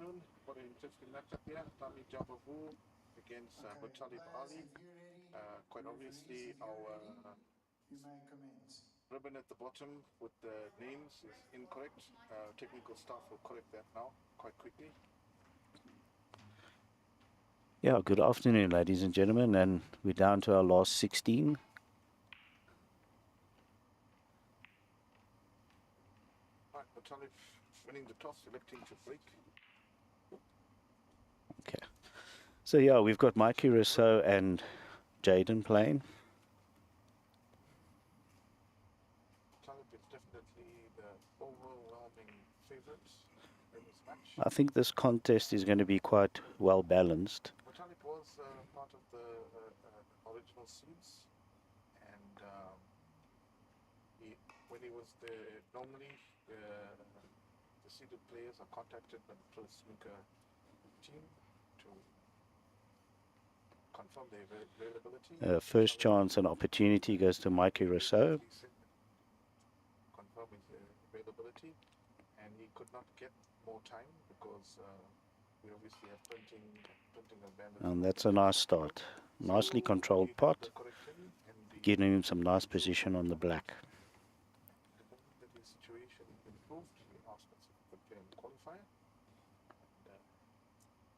afternoon. What an interesting matchup here. Tami Jabavu against Mutalib Ali. Quite obviously, our ribbon at the bottom with the names is incorrect. Technical staff will correct that now quite quickly. Yeah, good afternoon, ladies and gentlemen, and we're down to our last 16. Right, Mutalib winning the toss, electing to break. Okay. So yeah, we've got Mikey Rousseau and Jaden playing. Mutalib is definitely the overwhelming favorite in this match. I think this contest is going to be quite well balanced. Mutalib was part of the original seeds, and when he was there, normally the seeded players are contacted by the pro snooker team to confirm their availability. First chance and opportunity goes to Mikey Rousseau. Confirm his availability, and he could not get more time because we obviously have printing of bandits. And that's a nice start. Nicely controlled pot, giving him some nice position on the black. The moment that his situation improved, he asked us if he could play in the qualifier. And,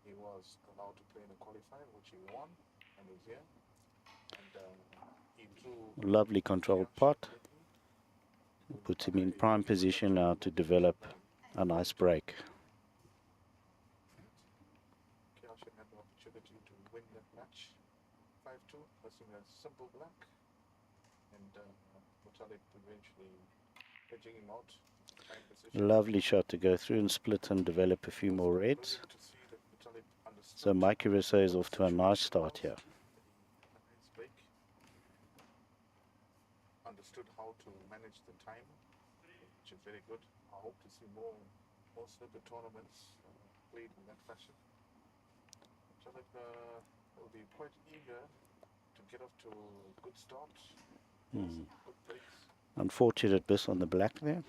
he was allowed to play in the qualifier, which he won, and he's here. And he drew lovely controlled pot. Puts him in prime position now to develop a nice break. Kiyoshi had the opportunity to win that match 5-2, pressing a simple black, and Mutalib eventually edging him out. Lovely shot to go through and split and develop a few more reds. So Mikey Rousseau is off to a nice start here. Understood how to manage the time, which is very good. I hope to see more snooker tournaments played in that fashion. Mutalib will be quite eager to get off to a good start. Good breaks. Unfortunate miss on the black there.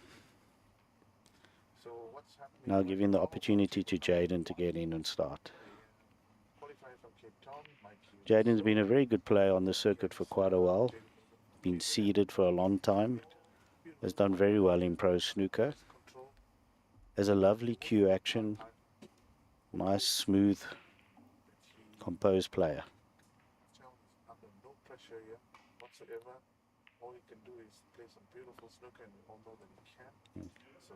So what's happening now giving the opportunity to Jaden to get in and start. Jaden's been a very good player on the circuit for quite a while. Been seeded for a long time. Has done very well in pro snooker. Has a lovely cue action. Nice, smooth, composed player. Under no pressure here whatsoever. All he can do is play some beautiful snooker, and we all know that he can. So,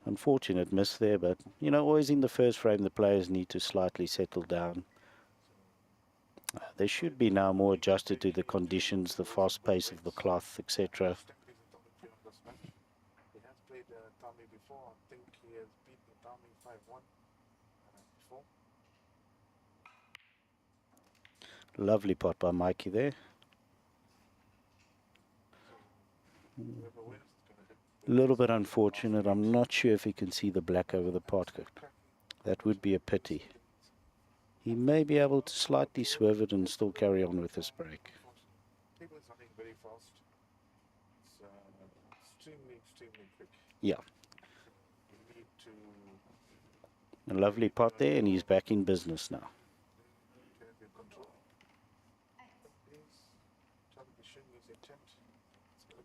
unfortunate miss there, but you know, always in the first frame the players need to slightly settle down. They should be now more adjusted to the conditions, the fast pace of the cloth, etc. He has played Tami before. I think he has beaten Tami 5-1 before. Lovely pot by Mikey there. A little bit unfortunate. I'm not sure if he can see the black over the pot. That would be a pity. He may be able to slightly swerve it and still carry on with his break. Table is running very fast. It's extremely quick. Yeah. You need to... A lovely pot there, and he's back in business now.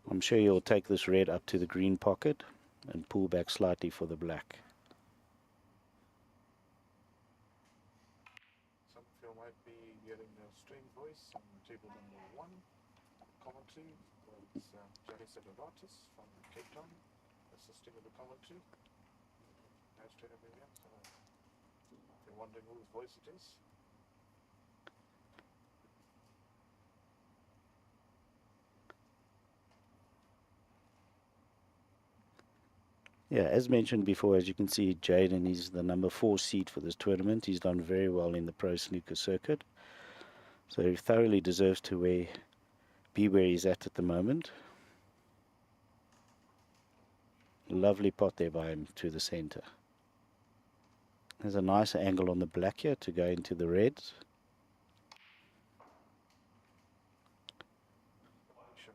I'm sure he'll take this red up to the green pocket and pull back slightly for the black. Some of you might be hearing a strange voice on table number 1 commentary. It's Jerry Sederatis from Cape Town assisting with the commentary. Nice to have him here. So if you're wondering whose voice it is. Yeah, as mentioned before, as you can see, Jaden is the number 4 seed for this tournament. He's done very well in the pro snooker circuit. So he thoroughly deserves to be where he's at the moment. Lovely pot there by him to the center. There's a nice angle on the black here to go into the reds. Shot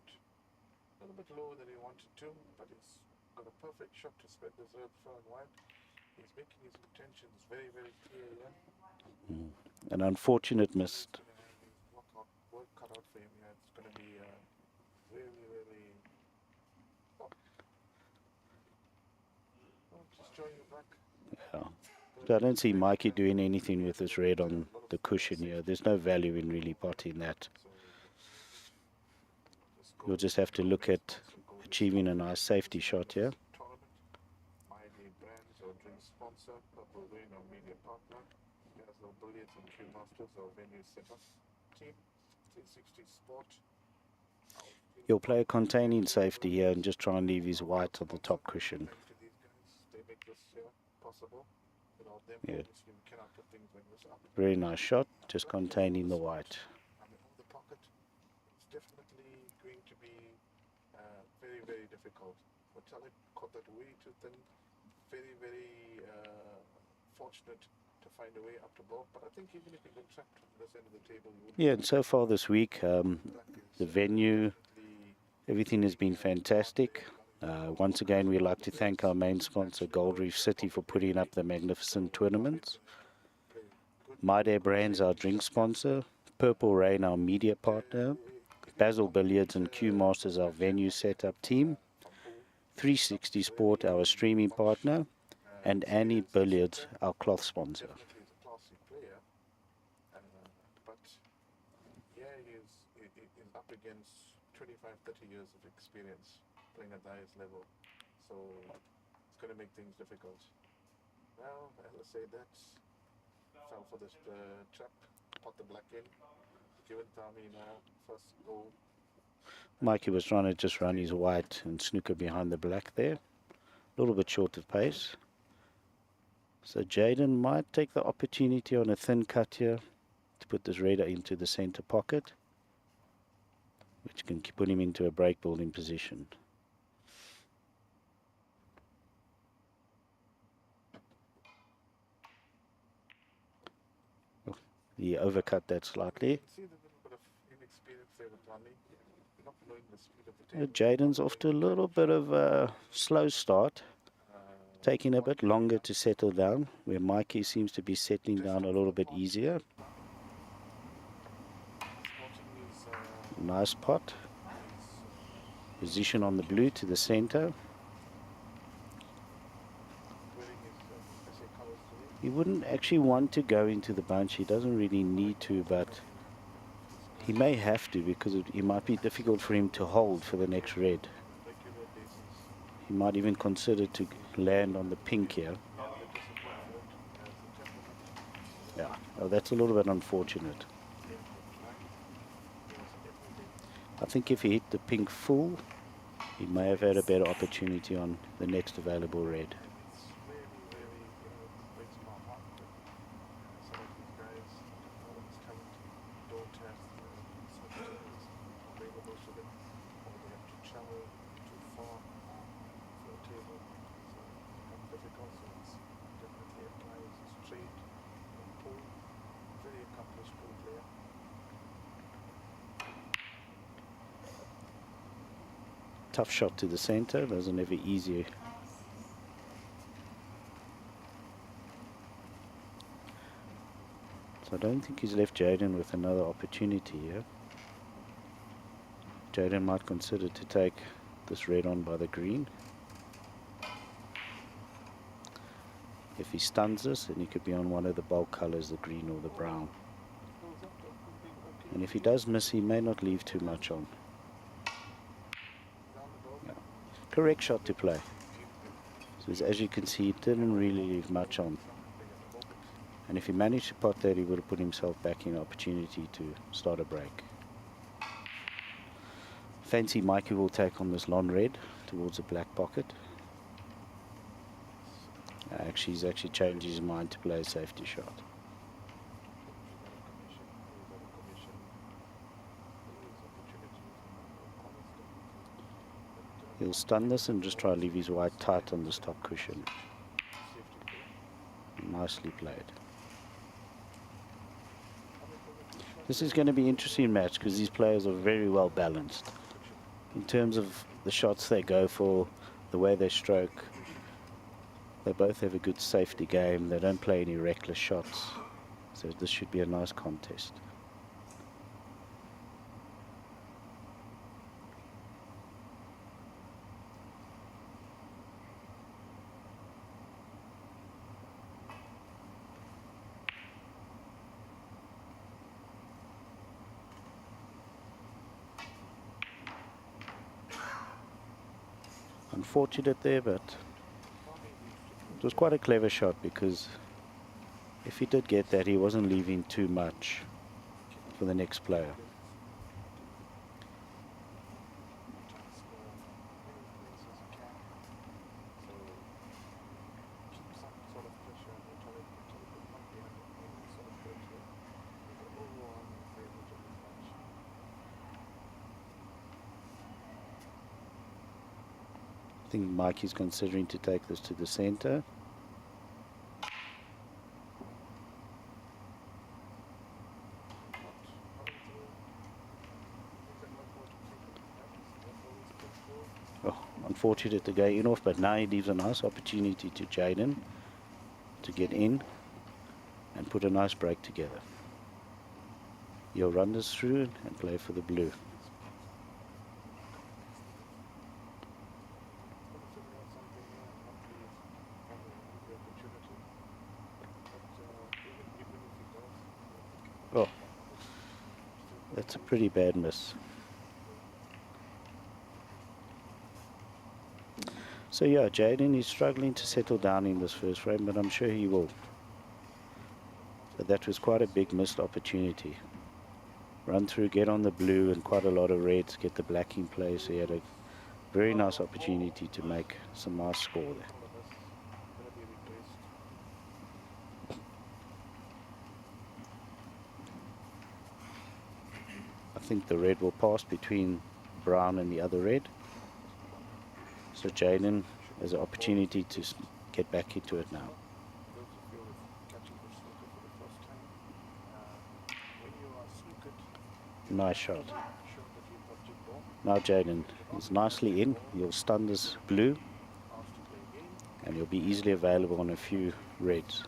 a little bit lower than he wanted to, but he's got a perfect shot to spread this red far and wide. He's making his intentions very, very clear, yeah. An unfortunate miss. He's gonna have his work cut out for him, yeah. It's gonna be really, really. Oh, just join you back. Yeah. So I don't see Mikey doing anything with this red on the cushion here. There's no value in really potting that. You'll just have to look at achieving a nice safety shot here. My Day Brands or drink sponsor, Purple Rain or media partner, Gazelle Billiards and Q Masters or venue setup team, 360 Sport. He'll play a containing safety here and just try and leave his white on the top cushion. They make this possible. Without them, Yeah. obviously we cannot put things like this up. Very nice shot, just containing the white. I mean, on the pocket, it's definitely going to be very, very difficult. Metallic caught that way too thin. Very, very fortunate to find a way up to ball. But I think even if he got trapped on this end of the table, you would. Yeah, and so far this week, the venue, everything has been fantastic. Once again, we'd like to thank our main sponsor, Gold Reef City, for putting up the magnificent tournaments. My Day Brands, our drink sponsor. Purple Rain, our media partner. Basil Billiards and Q Masters, our venue setup team. 360 Sport, our streaming partner. And Annie Billiards, our cloth sponsor. Definitely is a classy player. But yeah, he's up against 25, 30 years of experience playing at the highest level. So it's going to make things difficult. Well, as I say, that's fell for this trap. Pot the black in. Given Tommy now, first goal. Mikey was trying to just run his white and snooker behind the black there. A little bit short of pace. So Jaden might take the opportunity on a thin cut here to put this red into the center pocket, which can put him into a break building position. He overcut that slightly. See the little bit of inexperience there with Ronnie. Not knowing the speed of the table. Jaden's off to a little bit of a slow start, taking a bit longer to settle down, where Mikey seems to be settling down a little bit easier. Nice pot. Position on the blue to the center. He wouldn't actually want to go into the bunch. He doesn't really need to, but he may have to because it might be difficult for him to hold for the next red. He might even consider to land on the pink here. Yeah, oh, that's a little bit unfortunate. I think if he hit the pink full, he may have had a better opportunity on the next available red. Tough shot to the center, doesn't have it easy. So I don't think he's left Jaden with another opportunity here. Jaden might consider to take this red on by the green. If he stuns us, then he could be on one of the bulk colors, the green or the brown. And if he does miss, he may not leave too much on. Correct shot to play. So as you can see, he didn't really leave much on. And if he managed to pot that, he would have put himself back in opportunity to start a break. Fancy Mikey will take on this long red towards the black pocket. He's actually changed his mind to play a safety shot. He'll stun this and just try to leave his white tight on this top cushion. Nicely played. This is going to be an interesting match because these players are very well balanced. In terms of the shots they go for, the way they stroke, They both have a good safety game. They don't play any reckless shots. So this should be a nice contest. Unfortunate there, but it was quite a clever shot, because if he did get that, he wasn't leaving too much for the next player. I think Mikey's considering to take this to the center. Oh, unfortunate to go in off, but now he leaves a nice opportunity to Jaden to get in and put a nice break together. He'll run this through and play for the blue. Oh, that's a pretty bad miss. So yeah, Jaden is struggling to settle down in this first frame, but I'm sure he will. But that was quite a big missed opportunity. Run through, get on the blue, and quite a lot of reds, get the black in play. So he had a very nice opportunity to make some nice score there. I think the red will pass between brown and the other red. So Jaden has an opportunity to get back into it now. Nice shot. Now Jaden is nicely in. He'll stun this blue, and he'll be easily available on a few reds.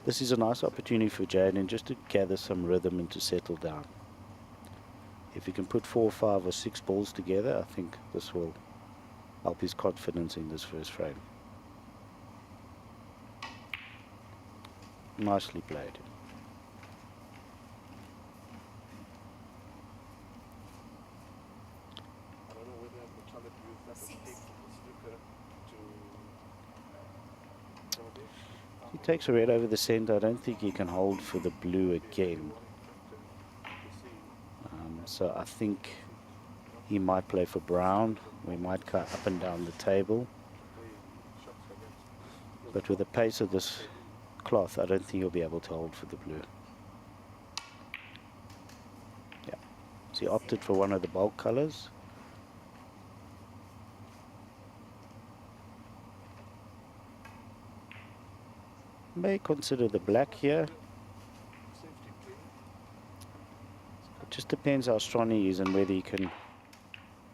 This is a nice opportunity for Jaden just to gather some rhythm and to settle down. If he can put 4, 5 or 6 balls together, I think this will help his confidence in this first frame. Nicely played. He takes a red over the center. I don't think he can hold for the blue again. So I think he might play for brown. We might cut up and down the table. But with the pace of this cloth, I don't think he'll be able to hold for the blue. Yeah. So he opted for one of the bulk colors. May consider the black here. It just depends how strong he is and whether he can...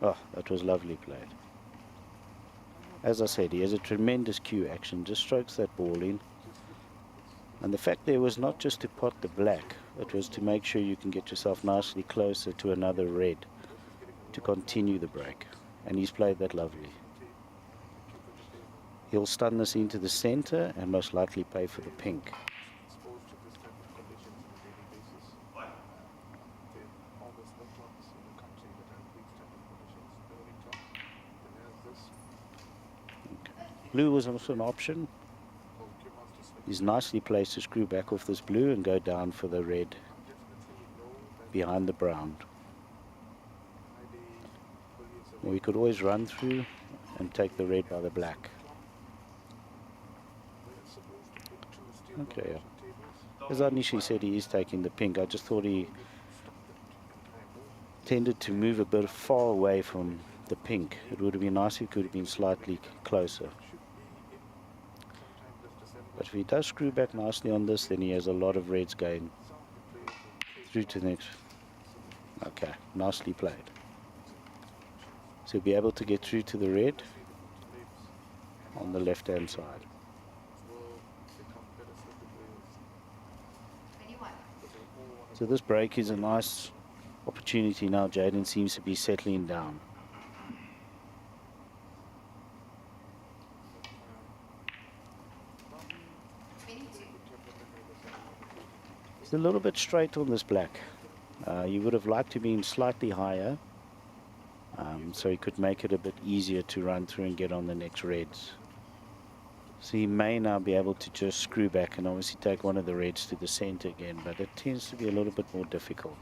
Oh, that was lovely played. As I said, he has a tremendous cue action, just strokes that ball in. And the fact there was not just to pot the black, it was to make sure you can get yourself nicely closer to another red to continue the break. And he's played that lovely. He'll stun this into the center and most likely pay for the pink. Okay. Blue was also an option. He's nicely placed to screw back off this blue and go down for the red behind the brown. We could always run through and take the red by the black. Okay, yeah. As I initially said, he is taking the pink. I just thought he tended to move a bit far away from the pink. It would have been nice if he could have been slightly closer. But if he does screw back nicely on this, then he has a lot of reds going through to the next. Okay, nicely played. So he'll be able to get through to the red on the left hand side. So this break is a nice opportunity now. Jaden seems to be settling down. It's a little bit straight on this black. You would have liked to be slightly higher, so he could make it a bit easier to run through and get on the next reds. So he may now be able to just screw back and obviously take one of the reds to the center again, but it tends to be a little bit more difficult.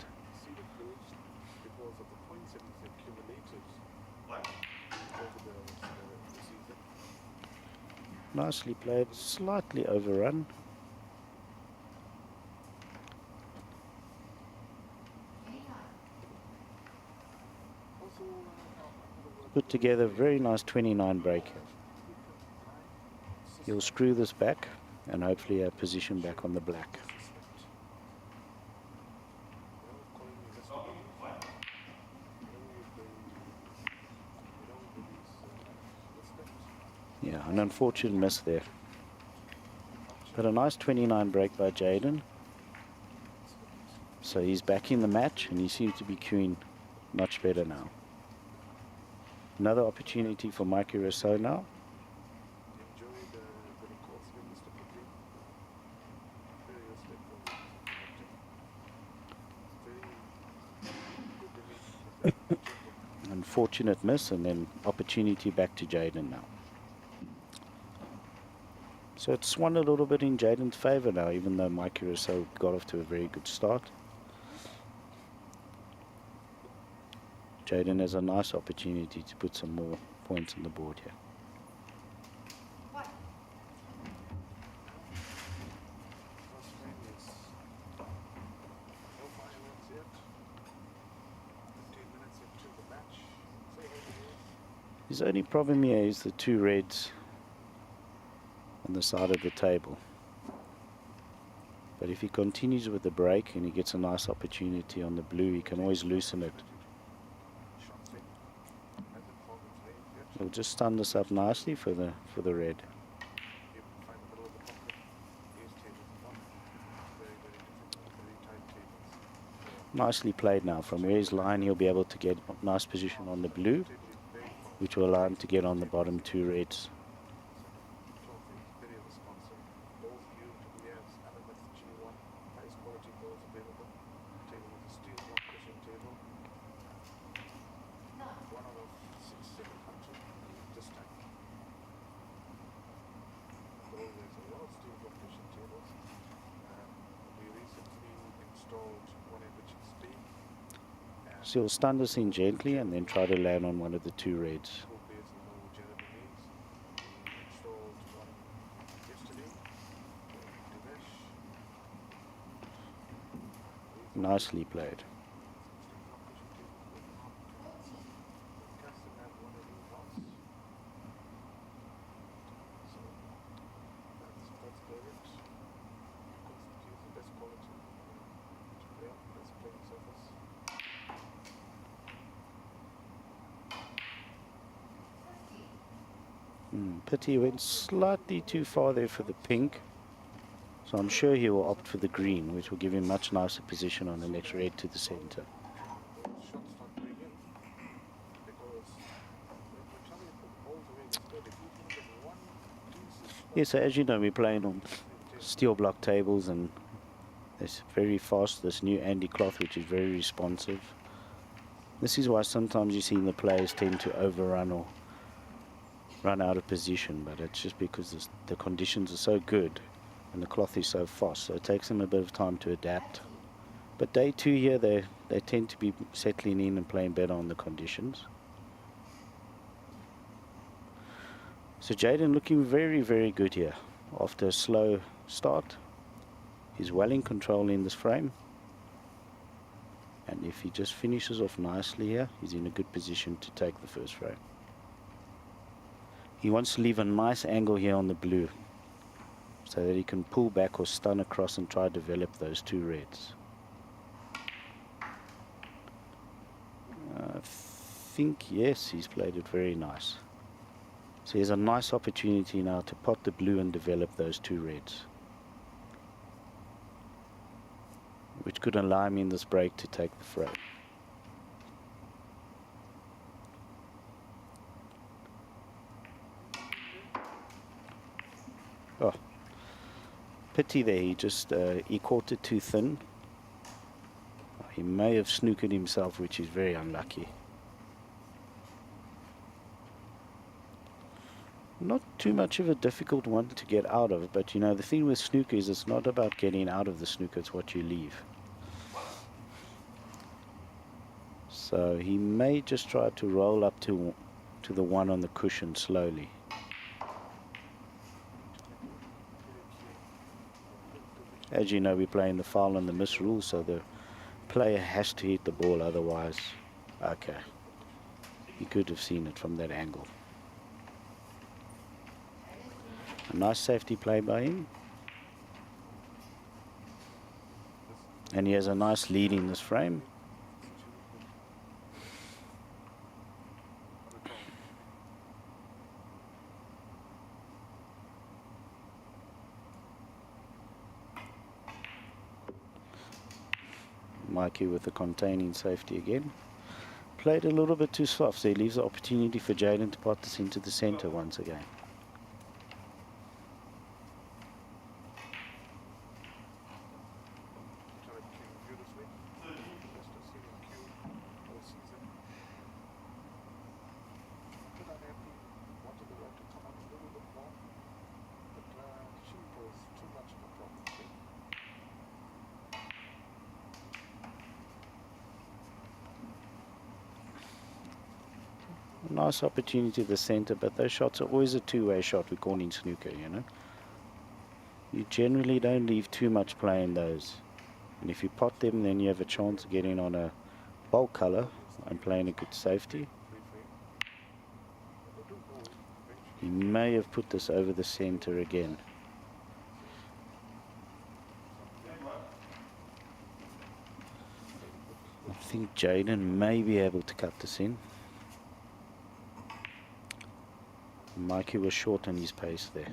Nicely played, slightly overrun. Put together a very nice 29 break. He'll screw this back and hopefully a position back on the black. Yeah, an unfortunate miss there. But a nice 29 break by Jaden. So he's back in the match and he seems to be queuing much better now. Another opportunity for Mikey Rousseau now. Unfortunate miss and then opportunity back to Jaden now. So it's swung a little bit in Jaden's favor now, even though Mikey Rousseau got off to a very good start. Jaden has a nice opportunity to put some more points on the board here. His only problem here is the two reds on the side of the table. But if he continues with the break and he gets a nice opportunity on the blue, he can always loosen it. He'll just stun this up nicely for the red. Nicely played now. From where he's lying, he'll be able to get a nice position on the blue, which will allow him to get on the bottom two reds. So he'll stun this in gently and then try to land on one of the two reds. Nicely played. Pity went slightly too far there for the pink. So I'm sure he will opt for the green, which will give him much nicer position on the next red to the center. Yes, so as you know, we're playing on steel block tables and it's very fast, this new Andy cloth, which is very responsive. This is why sometimes you see the players tend to overrun or run out of position, but it's just because the conditions are so good and the cloth is so fast, so it takes them a bit of time to adapt. But day two here, they tend to be settling in and playing better on the conditions. So Jaden looking very, very good here. After a slow start, he's well in control in this frame. And if he just finishes off nicely here, he's in a good position to take the first frame. He wants to leave a nice angle here on the blue so that he can pull back or stun across and try to develop those two reds. think, yes, he's played it very nice. So he has a nice opportunity now to pot the blue and develop those two reds, which could allow him in this break to take the frame. Oh, pity there, he caught it too thin. He may have snookered himself, which is very unlucky. Not too much of a difficult one to get out of, but you know, the thing with snooker is it's not about getting out of the snooker, it's what you leave. So he may just try to roll up to the one on the cushion slowly. As you know, we're playing the foul and the miss rule, so the player has to hit the ball, otherwise, okay. He could have seen it from that angle. A nice safety play by him. And he has a nice lead in this frame. Mikey with the containing safety again. Played a little bit too soft, so he leaves the opportunity for Jaden to pot this into the center once again. Nice opportunity to the center, but those shots are always a two-way shot, we call in snooker, you know. You generally don't leave too much play in those. And if you pot them, then you have a chance of getting on a bulk color and playing a good safety. He may have put this over the center again. I think Jaden may be able to cut this in. Mikey was short on his pace there.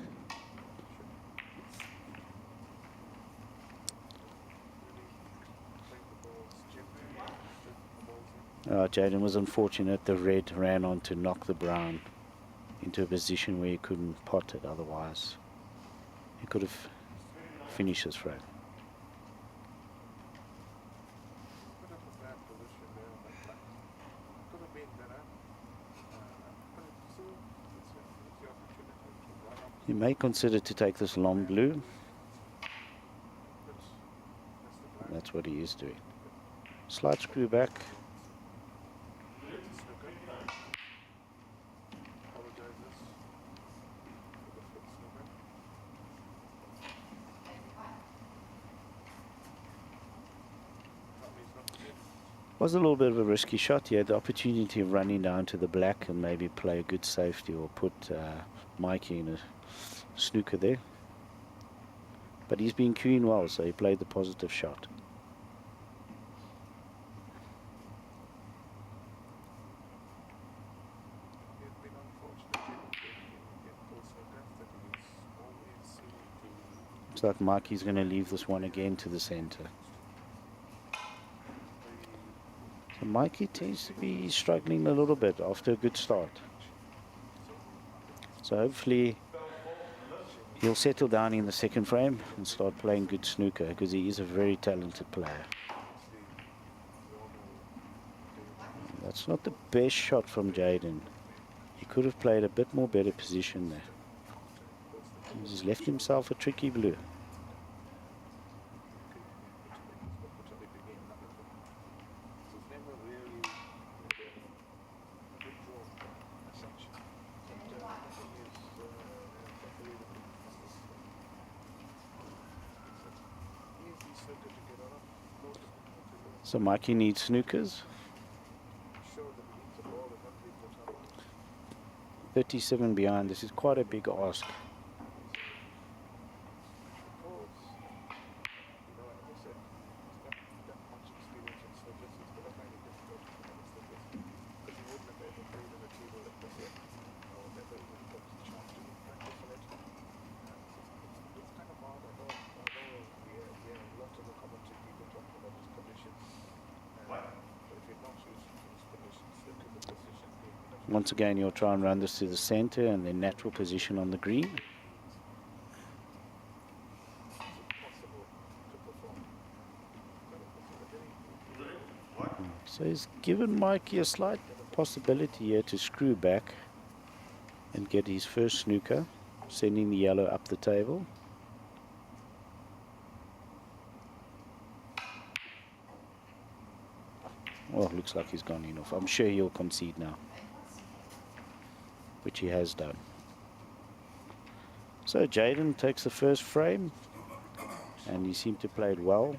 Jaden was unfortunate. The red ran on to knock the brown into a position where he couldn't pot it otherwise. He could have finished his frame. You may consider to take this long blue. That's what he is doing. Slight screw back. Was a little bit of a risky shot. He had the opportunity of running down to the black and maybe play a good safety or put Mikey in a snooker there. But he's been queuing well, so he played the positive shot. Looks like Mikey's going to leave this one again to the center. So Mikey tends to be struggling a little bit after a good start. So hopefully he'll settle down in the second frame and start playing good snooker, because he is a very talented player. That's not the best shot from Jaden. He could have played a bit more better position there. He's left himself a tricky blue. So Mikey needs snookers. 37 behind. This is quite a big ask. Once again, you'll try and run this to the center and then natural position on the green. Possible to perform. So he's given Mikey a slight possibility here to screw back and get his first snooker, sending the yellow up the table. Well, looks like he's gone enough. I'm sure he'll concede now, which he has done. So Jaden takes the first frame, and he seemed to play it well.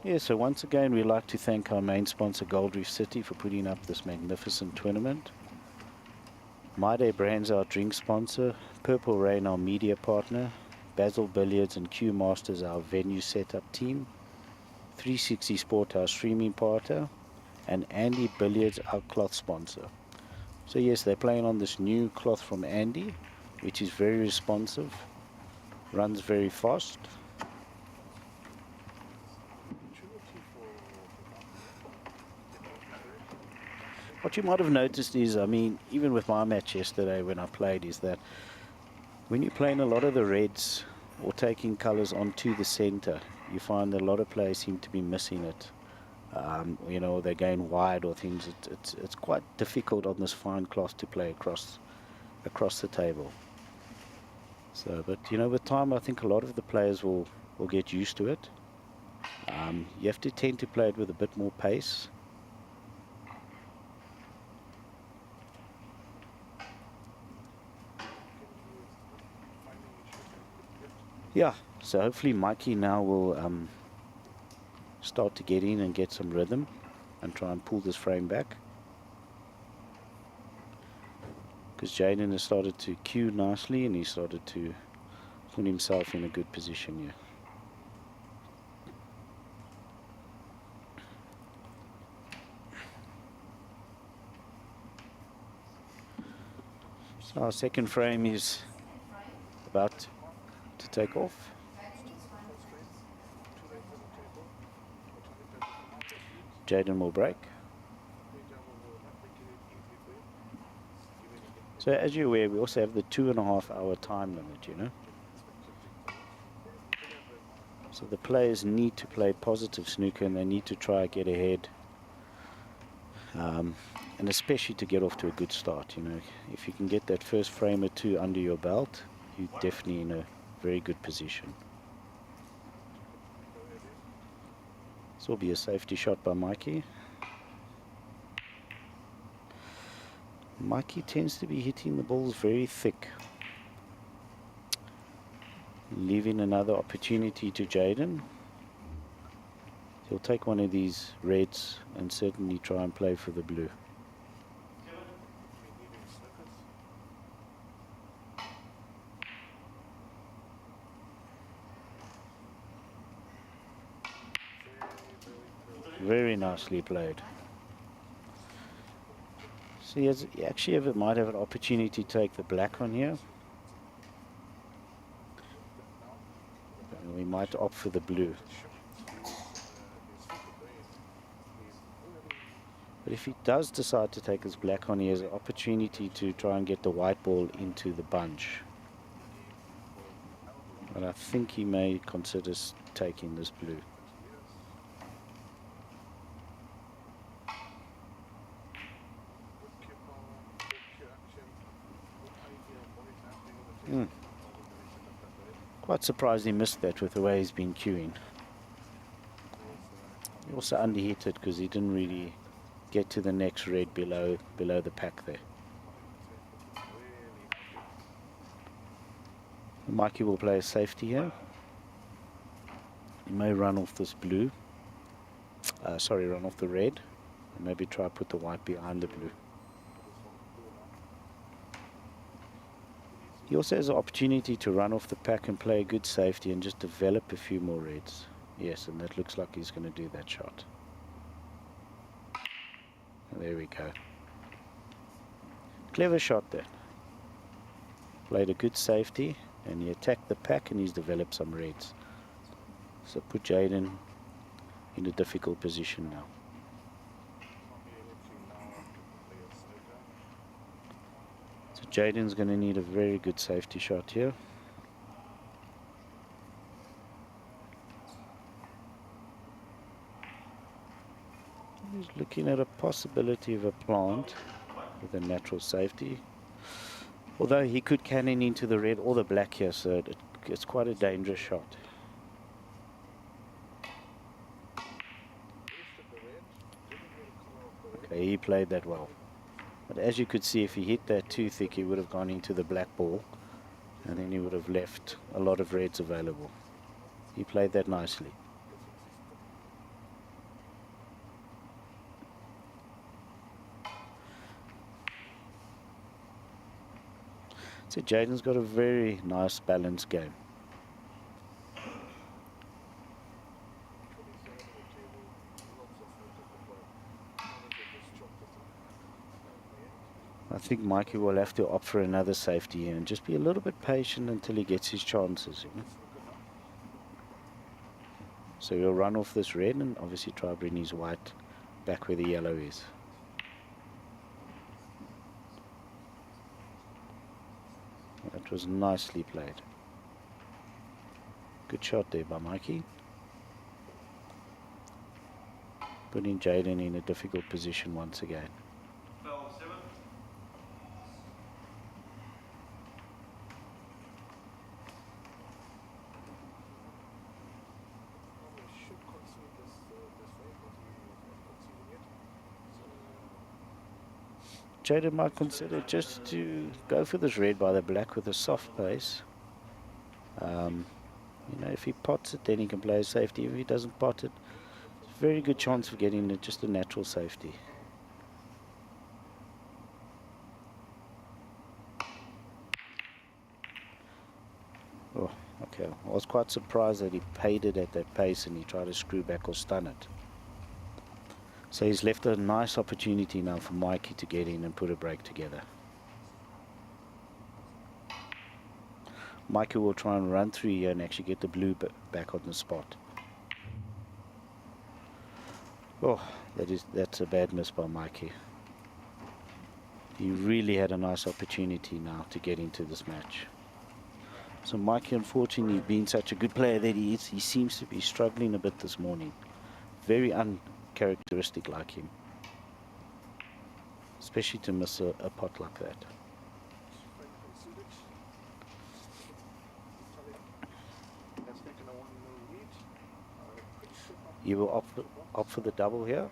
Yeah, so once again, we'd like to thank our main sponsor, Gold Reef City, for putting up this magnificent tournament. My Day Brands, our drink sponsor. Purple Rain, our media partner. Basil Billiards and Q Masters, our venue setup team. 360 Sport, our streaming partner. And Andy Billiards, our cloth sponsor. So yes, they're playing on this new cloth from Andy, which is very responsive, runs very fast. What you might have noticed is, I mean, even with my match yesterday when I played, is that when you're playing a lot of the reds or taking colors onto the center, you find that a lot of players seem to be missing it. You know, they're going wide or things. It's quite difficult on this fine cloth to play across the table. So, but you know, with time, I think a lot of the players will get used to it. You have to tend to play it with a bit more pace. Yeah, so hopefully Mikey now will start to get in and get some rhythm and try and pull this frame back. Because Jaden has started to cue nicely and he started to put himself in a good position here. So our second frame is about to take off. Jaden will break. So as you're aware, we also have the 2.5 hour time limit, you know. So the players need to play positive snooker and they need to try to get ahead. And especially to get off to a good start, you know. If you can get that first frame or two under your belt, you're definitely in a very good position. This will be a safety shot by Mikey. Mikey tends to be hitting the balls very thick, leaving another opportunity to Jaden. He'll take one of these reds and certainly try and play for the blue. Very nicely played. So he actually might have an opportunity to take the black on here. And we might opt for the blue. But if he does decide to take his black on, he has an opportunity to try and get the white ball into the bunch. But I think he may consider taking this blue. Quite surprised he missed that with the way he's been queuing. He also underhit it because he didn't really get to the next red below the pack there. Mikey will play a safety here. He may run off this blue. Run off the red. And maybe try to put the white behind the blue. He also has the opportunity to run off the pack and play a good safety and just develop a few more reds. Yes, and that looks like he's going to do that shot. There we go. Clever shot there. Played a good safety and he attacked the pack and he's developed some reds. So put Jaden in a difficult position now. So Jaden's going to need a very good safety shot here. He's looking at a possibility of a plant with a natural safety. Although he could cannon into the red or the black here, so it's quite a dangerous shot. Okay, he played that well. But as you could see, if he hit that too thick, he would have gone into the black ball, and then he would have left a lot of reds available. He played that nicely. So Jaden's got a very nice balanced game. I think Mikey will have to opt for another safety here and just be a little bit patient until he gets his chances. You know? So he'll run off this red and obviously try to bring his white back where the yellow is. That was nicely played. Good shot there by Mikey. Putting Jaden in a difficult position once again. Jaden might consider just to go for this red by the black with a soft pace. You know, if he pots it, then he can play a safety. If he doesn't pot it, it's a very good chance of getting just a natural safety. Oh, okay. I was quite surprised that he paid it at that pace and he tried to screw back or stun it. So he's left a nice opportunity now for Mikey to get in and put a break together. Mikey will try and run through here and actually get the blue back on the spot. Oh, that's a bad miss by Mikey. He really had a nice opportunity now to get into this match. So Mikey, unfortunately, being such a good player that he is, he seems to be struggling a bit this morning. Very uncharacteristic like him. Especially to miss a pot like that. You will opt for the double here.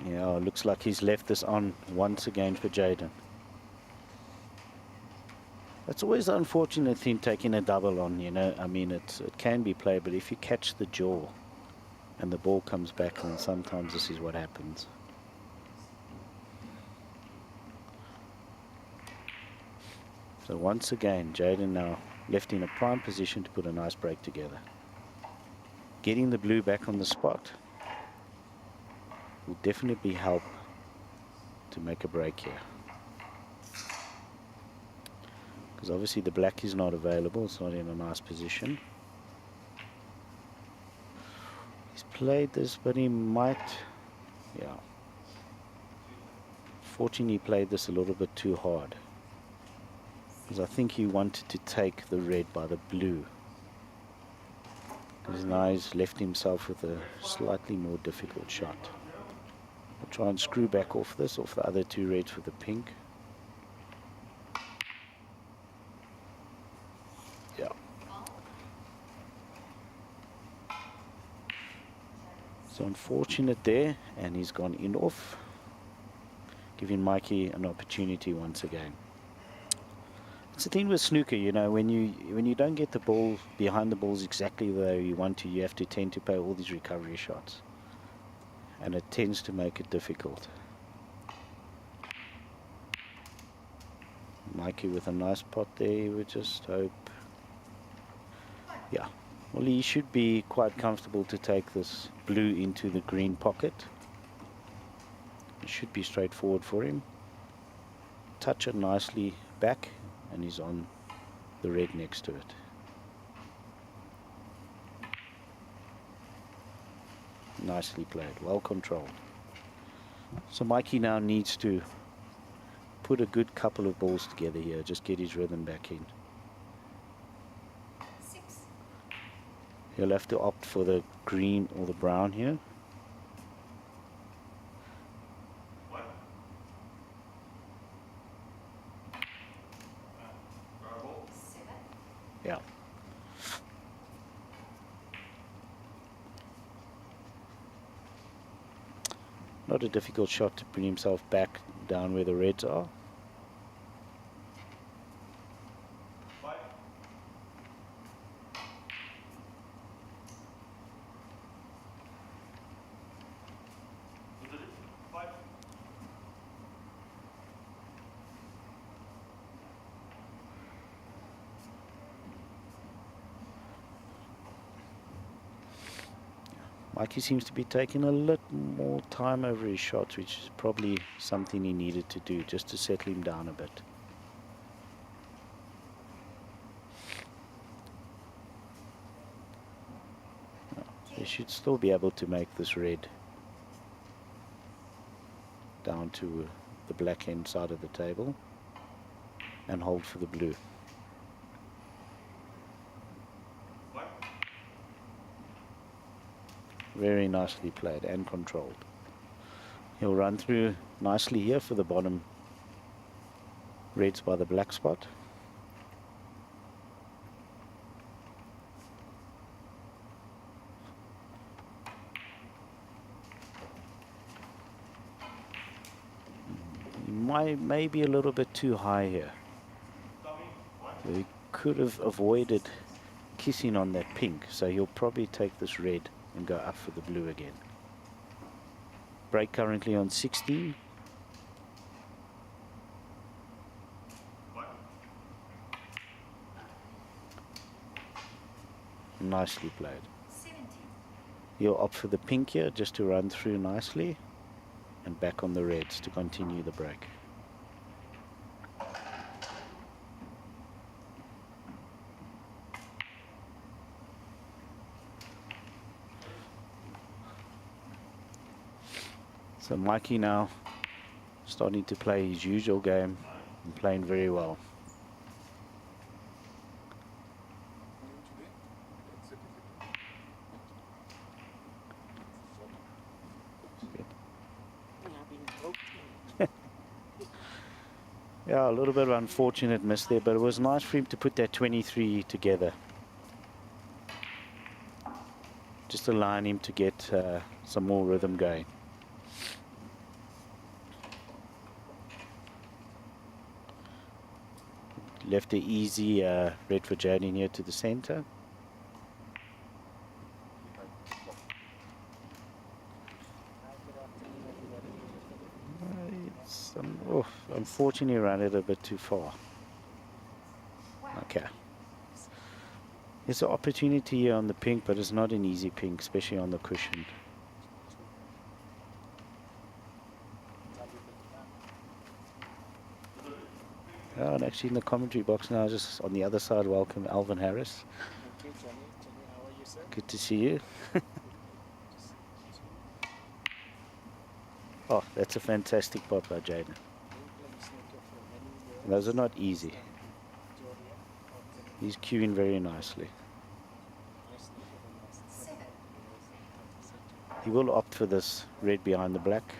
Yeah, looks like he's left this on once again for Jaden. It's always the unfortunate thing taking a double on, you know. I mean, it can be played, but if you catch the jaw and the ball comes back, then sometimes this is what happens. So once again, Jaden now left in a prime position to put a nice break together. Getting the blue back on the spot will definitely help to make a break here. Because obviously the black is not available, it's not in a nice position. He's played this, but he might, yeah. Fortunately, he played this a little bit too hard. Because I think he wanted to take the red by the blue. Because now he's left himself with a slightly more difficult shot. I'll try and screw back off this, off the other two reds with the pink. Yeah. So unfortunate there, and he's gone in off, giving Mikey an opportunity once again. It's the thing with snooker, you know, when you don't get the ball behind the balls exactly the way you want to, you have to tend to play all these recovery shots. And it tends to make it difficult. Mikey with a nice pot there, we just hope. Yeah, well, he should be quite comfortable to take this blue into the green pocket. should be straightforward for him. Touch it nicely back, and he's on the red next to it. Nicely played, well controlled. So Mikey now needs to put a good couple of balls together here, just get his rhythm back in. 6. He'll have to opt for the green or the brown here. Yeah. Not a difficult shot to bring himself back down where the reds are. Mikey seems to be taking a little more time over his shots, which is probably something he needed to do just to settle him down a bit. He should still be able to make this red down to the black hand side of the table and hold for the blue. Very nicely played and controlled. He'll run through nicely here for the bottom reds by the black spot. He may be a little bit too high here. He could have avoided kissing on that pink, so he'll probably take this red and go up for the blue again. Break currently on 16. Nicely played. 17. He'll opt for the pink here just to run through nicely and back on the reds to continue the break. So Mikey now starting to play his usual game and playing very well. Yeah, a little bit of unfortunate miss there, but it was nice for him to put that 23 together. Just allowing him to get some more rhythm going. Left an easy red for Jaden here to the center. Unfortunately ran it a bit too far. Okay. There's an opportunity here on the pink, but it's not an easy pink, especially on the cushion. Oh, and actually in the commentary box now, just on the other side, welcome Alvin Harris. Thank you, Johnny. Johnny, how are you, sir? Good to see you. Oh, that's a fantastic pot by Jaden. Those are not easy. He's cueing very nicely. 7. He will opt for this red behind the black.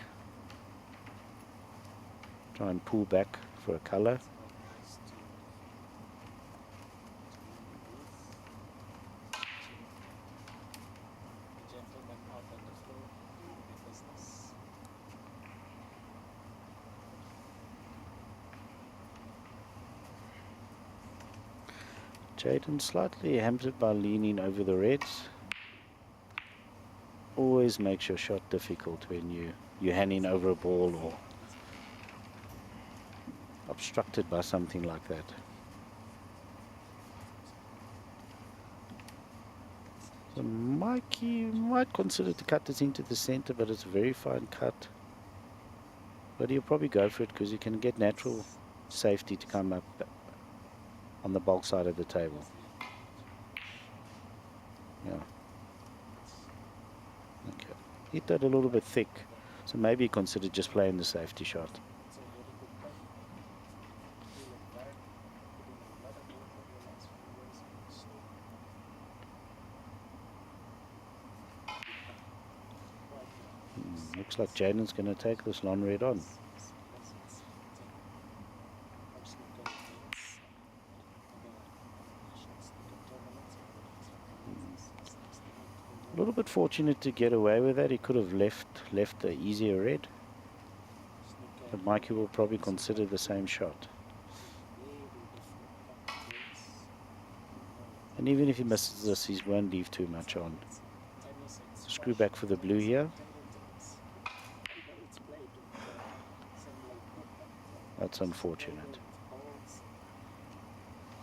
Try and pull back for a color. Jaden slightly hampered by leaning over the reds. Always makes your shot difficult when you're handing over a ball or obstructed by something like that. So Mikey might consider to cut this into the center, but it's a very fine cut. But he'll probably go for it because you can get natural safety to come up on the bulk side of the table. Yeah. Okay. Hit that a little bit thick. So maybe consider just playing the safety shot. It's a very good play. Feeling back, putting a lot of work over the last few years. So, Looks like Jaden's going to take this long red on. A little bit fortunate to get away with that. He could have left the easier red. But Mikey will probably consider the same shot. And even if he misses this, he won't leave too much on. Screw back for the blue here. That's unfortunate.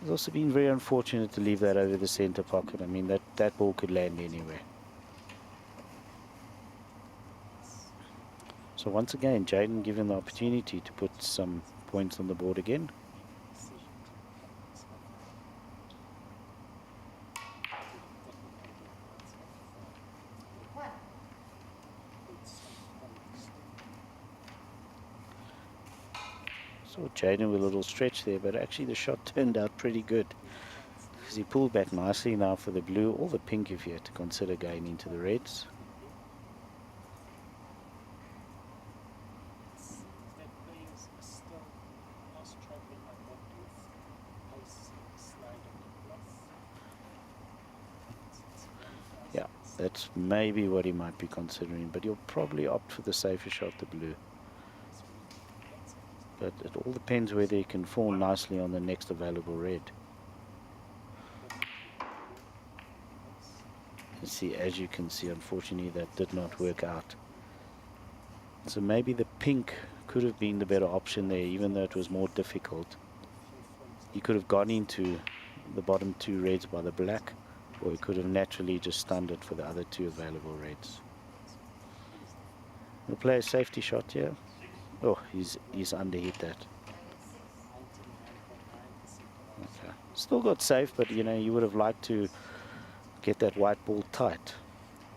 It's also been very unfortunate to leave that over the center pocket. I mean, that ball could land anywhere. So once again, Jaden given the opportunity to put some points on the board again. So Jaden with a little stretch there, but actually the shot turned out pretty good. Because he pulled back nicely now for the blue, or the pink if you had to consider going into the reds. Yeah, that's maybe what he might be considering, but he'll probably opt for the safer shot, the blue. But it all depends whether he can fall nicely on the next available red. You see, as you can see, unfortunately that did not work out. So maybe the pink could have been the better option there, even though it was more difficult. He could have gone into the bottom two reds by the black, or he could have naturally just stunned it for the other two available reds. We'll play a safety shot here. Oh, he's underhit that. Okay. Still got safe, but you know, you would have liked to get that white ball tight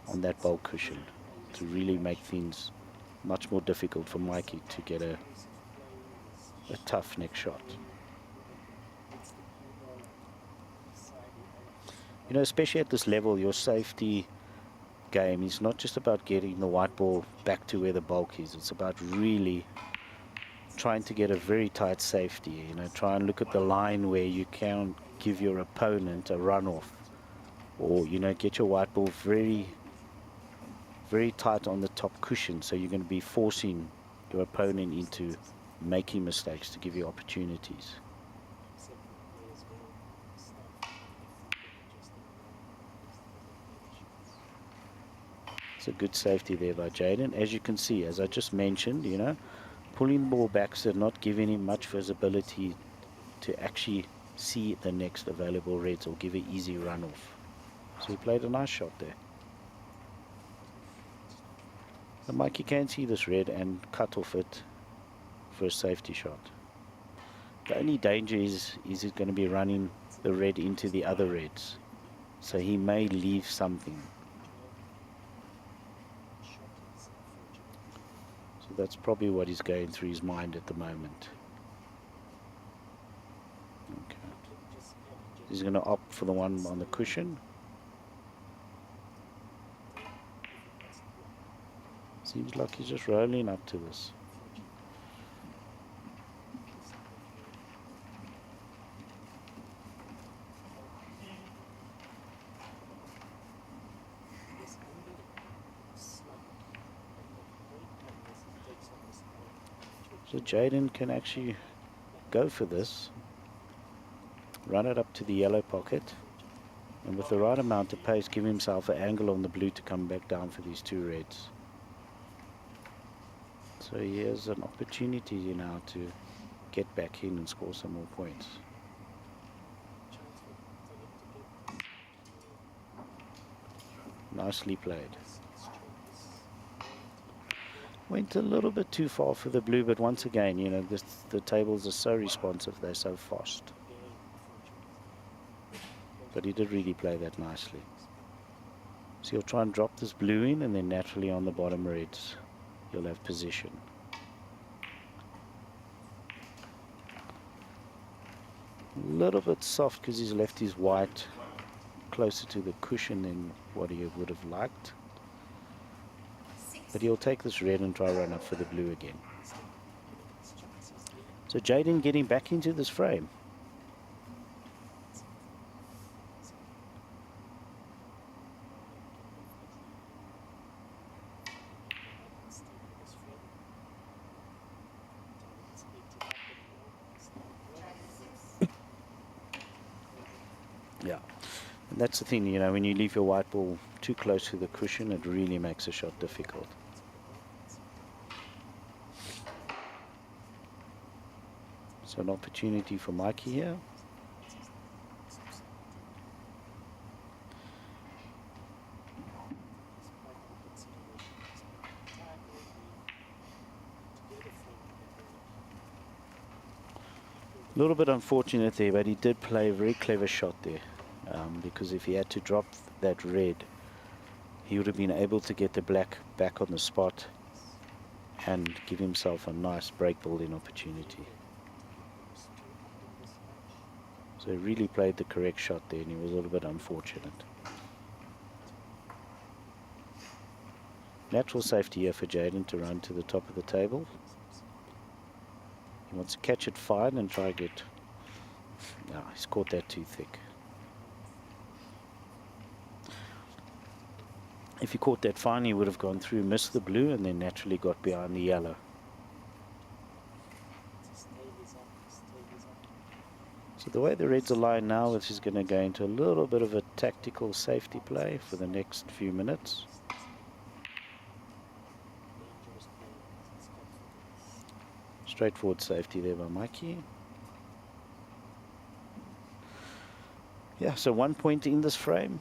on that bulk cushion to really make things much more difficult for Mikey to get a tough next shot. You know, especially at this level, your safety game is not just about getting the white ball back to where the bulk is. It's about really trying to get a very tight safety. You know, try and look at the line where you can give your opponent a runoff, or you know, get your white ball very, very tight on the top cushion. So you're going to be forcing your opponent into making mistakes to give you opportunities. It's a good safety there by Jaden. As you can see, as I just mentioned, you know, pulling the ball back, so not giving him much visibility to actually see the next available reds or give an easy runoff. So he played a nice shot there. And Mikey can see this red and cut off it for a safety shot. The only danger is he's going to be running the red into the other reds. So he may leave something. So that's probably what is going through his mind at the moment. Okay. He's going to opt for the one on the cushion. Seems like he's just rolling up to this. So Jaden can actually go for this, run it up to the yellow pocket, and with the right amount of pace give himself an angle on the blue to come back down for these two reds. So he has an opportunity now to get back in and score some more points. Nicely played. Went a little bit too far for the blue, but once again, you know, the tables are so responsive, they're so fast. But he did really play that nicely. So you'll try and drop this blue in, and then naturally on the bottom reds, you'll have position. A little bit soft because he's left his white closer to the cushion than what he would have liked. But he'll take this red and try run up for the blue again. So Jaden getting back into this frame. Yeah, and that's the thing, you know, when you leave your white ball too close to the cushion, it really makes a shot difficult. So an opportunity for Mikey here. A little bit unfortunate there, but he did play a very clever shot there. Because if he had to drop that red, he would have been able to get the black back on the spot and give himself a nice break building opportunity. So he really played the correct shot there, and he was a little bit unfortunate. Natural safety here for Jaden to run to the top of the table. He wants to catch it fine and try to get... No, he's caught that too thick. If he caught that fine, he would have gone through, missed the blue, and then naturally got behind the yellow. So the way the reds are lying now, this is going to go into a little bit of a tactical safety play for the next few minutes. Straightforward safety there by Mikey. Yeah, so 1 point in this frame.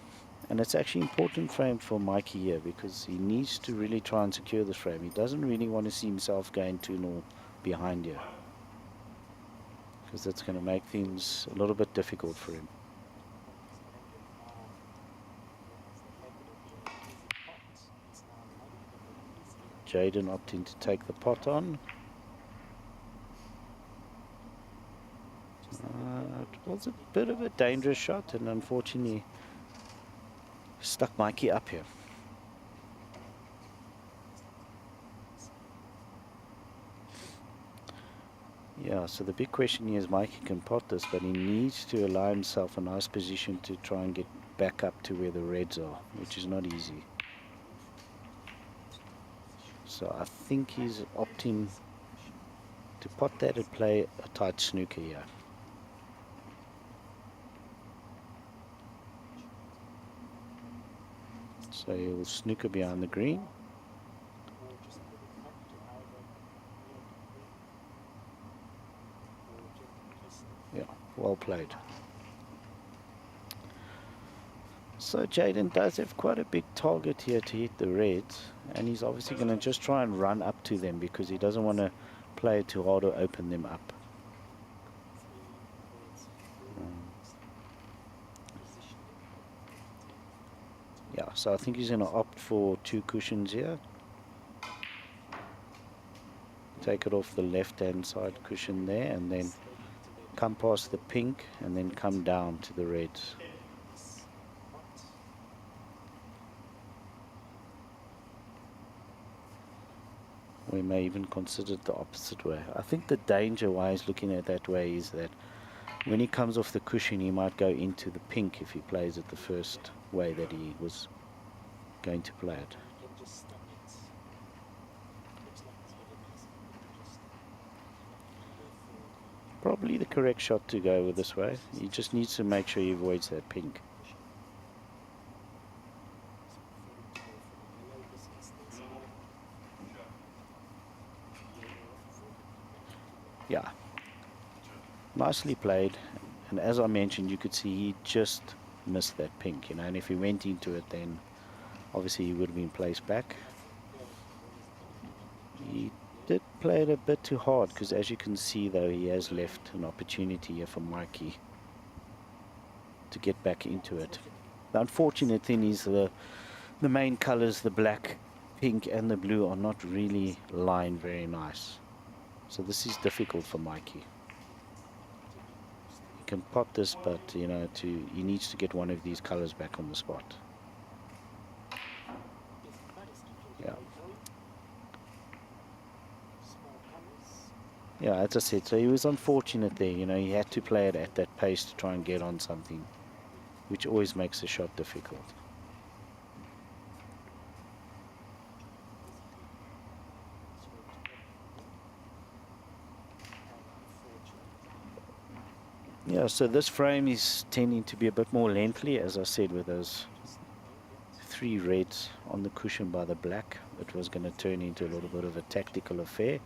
And it's actually an important frame for Mikey here because he needs to really try and secure this frame. He doesn't really want to see himself going 2-0 behind here, because that's going to make things a little bit difficult for him. Jaden opting to take the pot on. It was a bit of a dangerous shot, and unfortunately stuck Mikey up here. Yeah, so the big question here is Mikey can pot this, but he needs to allow himself a nice position to try and get back up to where the reds are, which is not easy. So I think he's opting to pot that and play a tight snooker here. So he'll snooker behind the green. Yeah, well played. So Jaden does have quite a big target here to hit the reds, and he's obviously going to just try and run up to them because he doesn't want to play too hard or open them up. Yeah, so I think he's going to opt for 2 cushions here. Take it off the left-hand side cushion there, and then come past the pink, and then come down to the reds. We may even consider it the opposite way. I think the danger why he's looking at that way is that when he comes off the cushion, he might go into the pink if he plays it the first way that he was going to play it. Probably the correct shot to go with this way. He just needs to make sure he avoids that pink. Yeah, nicely played, and as I mentioned, you could see he just missed that pink, you know, and if he went into it, then obviously he would have been placed back. played a bit too hard, because as you can see though, he has left an opportunity here for Mikey to get back into it. The unfortunate thing is the main colors, the black, pink and the blue, are not really lined very nice. So this is difficult for Mikey. He can pot this, but you know, he needs to get one of these colors back on the spot. Yeah. Yeah, as I said, so he was unfortunate there. You know, he had to play it at that pace to try and get on something, which always makes the shot difficult. Yeah, so this frame is tending to be a bit more lengthy, as I said, with those 3 reds on the cushion by the black. It was going to turn into a little bit of a tactical affair.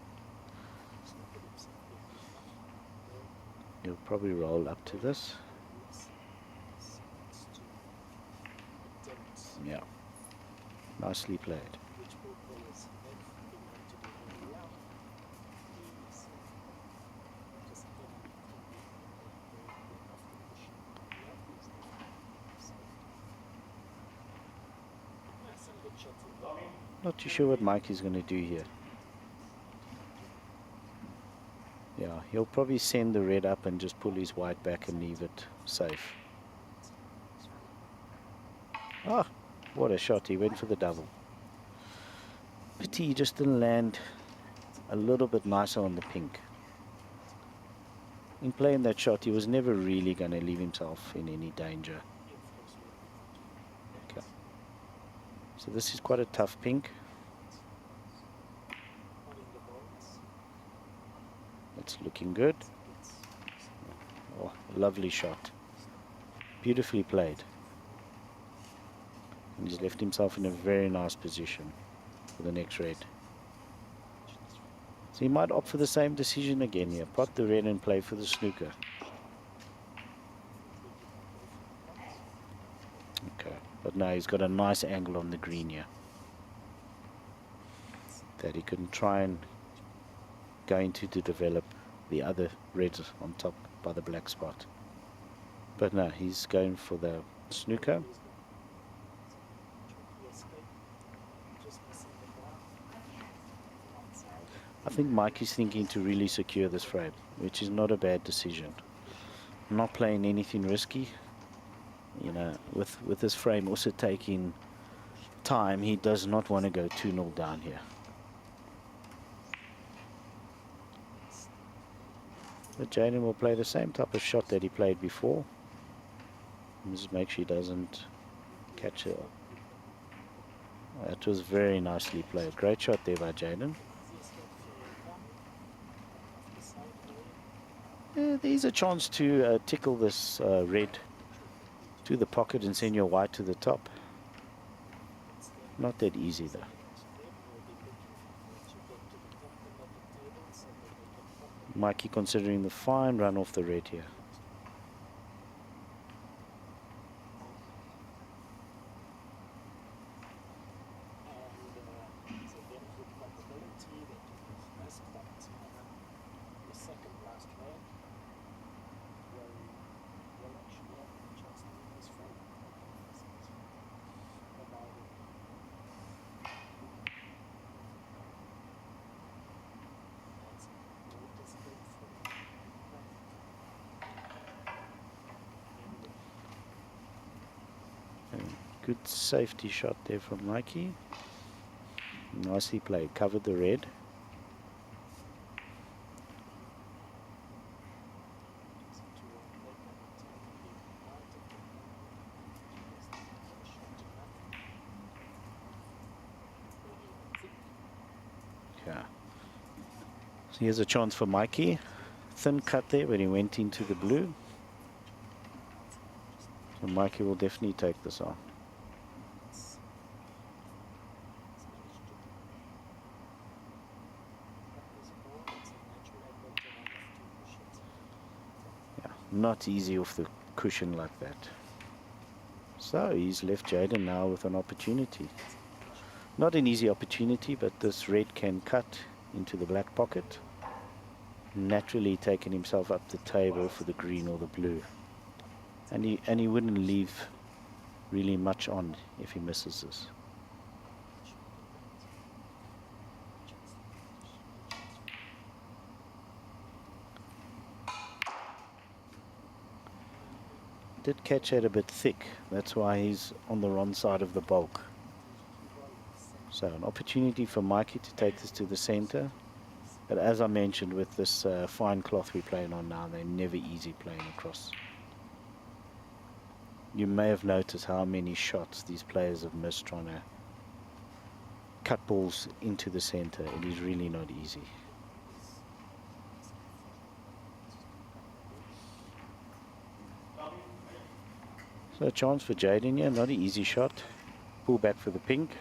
He'll probably roll up to this. Yeah, nicely played. Not too sure what Mikey's going to do here. Yeah, he'll probably send the red up and just pull his white back and leave it safe. Ah, what a shot. He went for the double. Pity he just didn't land a little bit nicer on the pink. In playing that shot, he was never really going to leave himself in any danger. Okay. So this is quite a tough pink. It's looking good. Oh, lovely shot. Beautifully played. And he's left himself in a very nice position for the next red. So he might opt for the same decision again here. Pot the red and play for the snooker. Okay, but now he's got a nice angle on the green here that he can try and go into to develop the other reds on top by the black spot. But no, he's going for the snooker. I think Mikey's thinking to really secure this frame, which is not a bad decision. Not playing anything risky. You know, with this frame also taking time, he does not want to go 2-0 down here. But Jaden will play the same type of shot that he played before. Just make sure he doesn't catch it. That was very nicely played. Great shot there by Jaden. Yeah, there's a chance to tickle this red to the pocket and send your white to the top. Not that easy though. Mikey considering the fine run off the red here. Good safety shot there from Mikey. Nicely played. Covered the red. Yeah. So here's a chance for Mikey. Thin cut there, but he went into the blue. So Mikey will definitely take this on. Not easy off the cushion like that. So he's left Jaden now with an opportunity. Not an easy opportunity, but this red can cut into the black pocket, naturally taking himself up the table for the green or the blue. And he wouldn't leave really much on if he misses this. Did catch it a bit thick, that's why he's on the wrong side of the bulk. So an opportunity for Mikey to take this to the center. But as I mentioned, with this fine cloth we're playing on now, they're never easy playing across. You may have noticed how many shots these players have missed trying to cut balls into the center. It is really not easy. So a chance for Jaden here, not an easy shot. Pull back for the pink.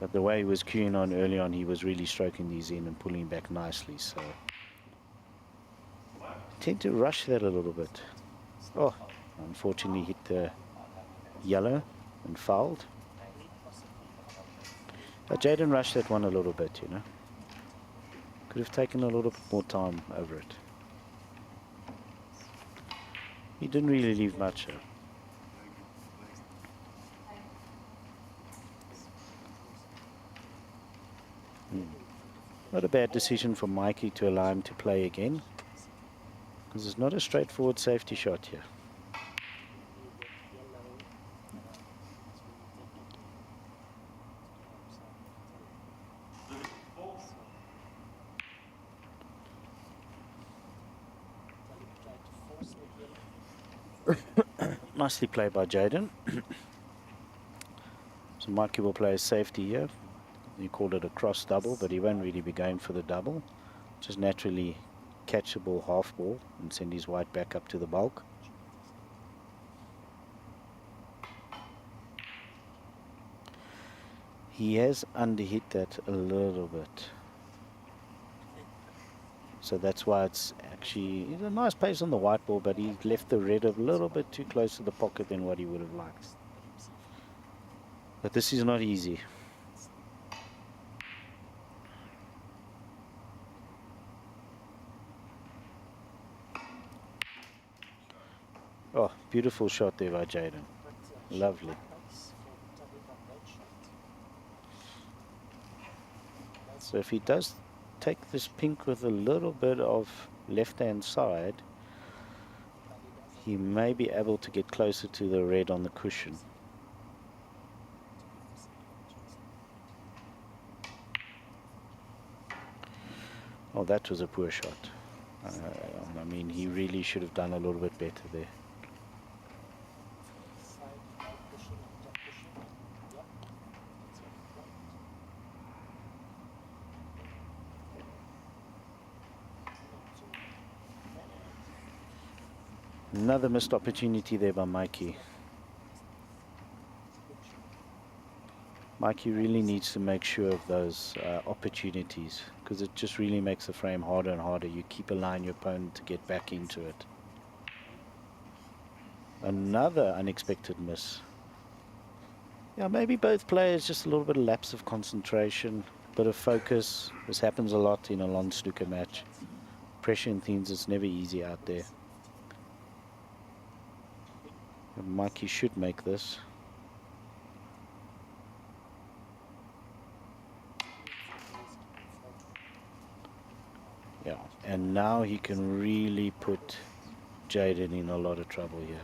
But the way he was queuing on early on, he was really stroking these in and pulling back nicely. So tend to rush that a little bit. Oh, unfortunately hit the yellow and fouled. But Jaden rushed that one a little bit, you know. Could have taken a little bit more time over it. He didn't really leave much. Not a bad decision for Mikey to allow him to play again, because it's not a straightforward safety shot here. Nicely played by Jaden. So Mikey will play a safety here. He called it a cross double, but he won't really be going for the double. Just naturally catch the ball half ball and send his white back up to the bulk. He has underhit that a little bit. So that's why it's actually a nice pace on the white ball, but he left the red a little bit too close to the pocket than what he would have liked. But this is not easy. Oh, beautiful shot there by Jaden. Lovely. So if he does take this pink with a little bit of left-hand side, he may be able to get closer to the red on the cushion. Oh, that was a poor shot. I mean, he really should have done a little bit better there. Another missed opportunity there by Mikey. Mikey really needs to make sure of those opportunities, because it just really makes the frame harder and harder. You keep allowing your opponent to get back into it. Another unexpected miss. Yeah, maybe both players, just a little bit of lapse of concentration, bit of focus. This happens a lot in a long snooker match. Pressure and things, it's never easy out there. And Mikey should make this. Yeah, and now he can really put Jaden in a lot of trouble here,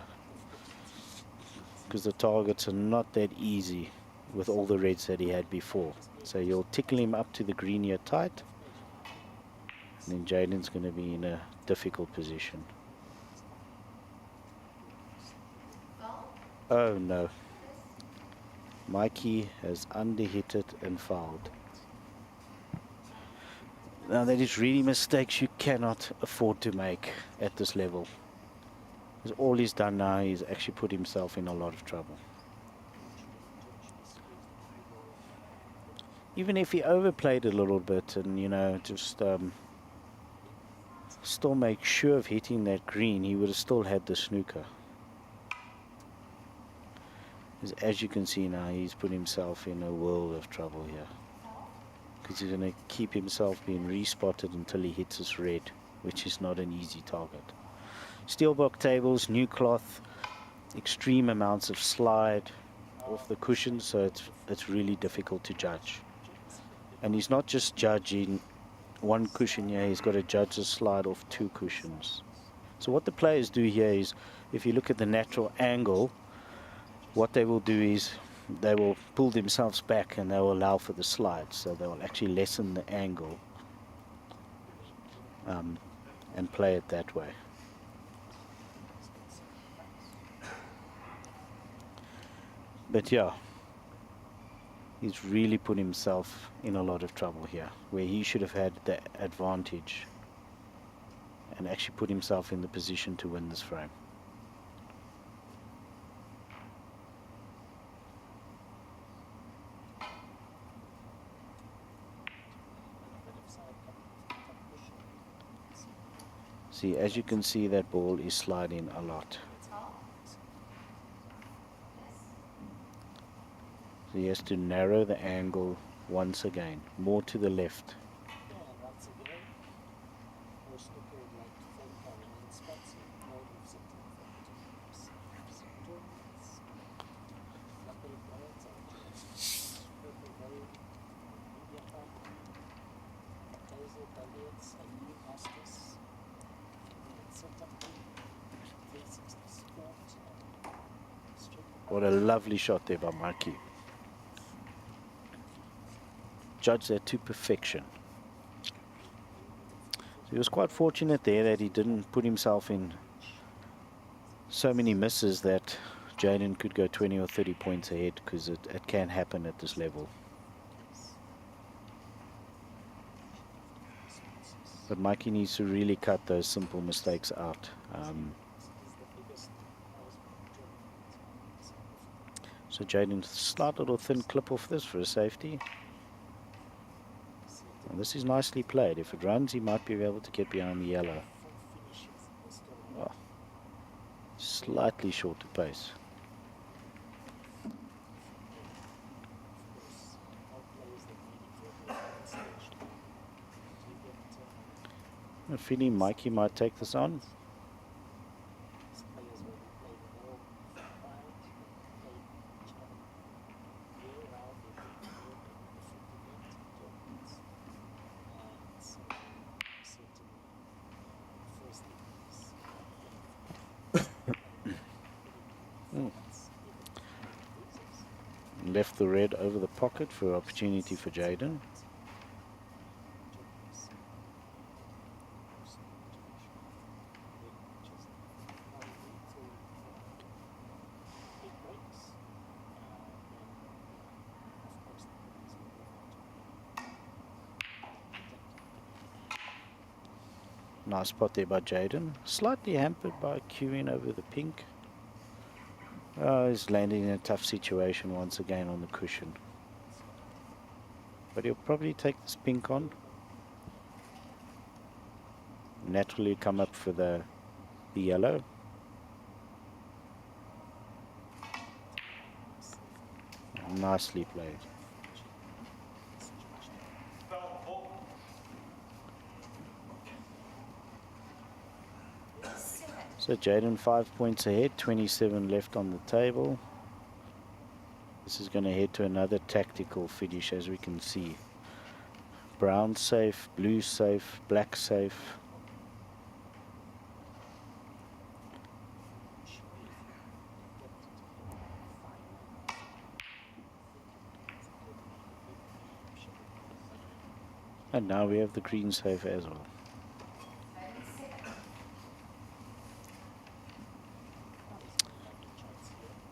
because the targets are not that easy with all the reds that he had before. So you'll tickle him up to the green here tight, and then Jaden's going to be in a difficult position. Oh no, Mikey has underhit it and fouled. Now that is really mistakes you cannot afford to make at this level. Because all he's done now is actually put himself in a lot of trouble. Even if he overplayed a little bit and, you know, just still make sure of hitting that green, he would have still had the snooker. As you can see now, he's put himself in a world of trouble here. Because he's going to keep himself being respotted until he hits his red, which is not an easy target. Steelbook tables, new cloth, extreme amounts of slide off the cushion, so it's really difficult to judge. And he's not just judging one cushion here, he's got to judge the slide off 2 cushions. So what the players do here is, if you look at the natural angle, what they will do is they will pull themselves back and they will allow for the slide, so they will actually lessen the angle and play it that way. But yeah, he's really put himself in a lot of trouble here, where he should have had the advantage and actually put himself in the position to win this frame. See, as you can see, that ball is sliding a lot. So he has to narrow the angle once again, more to the left. What a lovely shot there by Mikey. Judged that to perfection. So he was quite fortunate there that he didn't put himself in so many misses that Jaden could go 20 or 30 points ahead, because it can happen at this level. But Mikey needs to really cut those simple mistakes out. So Jaden, slight little thin clip off this for a safety. And this is nicely played. If it runs, he might be able to get behind the yellow. Oh, slightly shorter pace. I'm feeling Mikey might take this on. Left the red over the pocket for opportunity for Jaden. Nice spot there by Jaden. Slightly hampered by queuing over the pink. He's landing in a tough situation once again on the cushion. But he'll probably take this pink on. Naturally come up for the yellow. Nicely played. So Jaden 5 points ahead, 27 left on the table. This is going to head to another tactical finish, as we can see. Brown safe, blue safe, black safe. And now we have the green safe as well.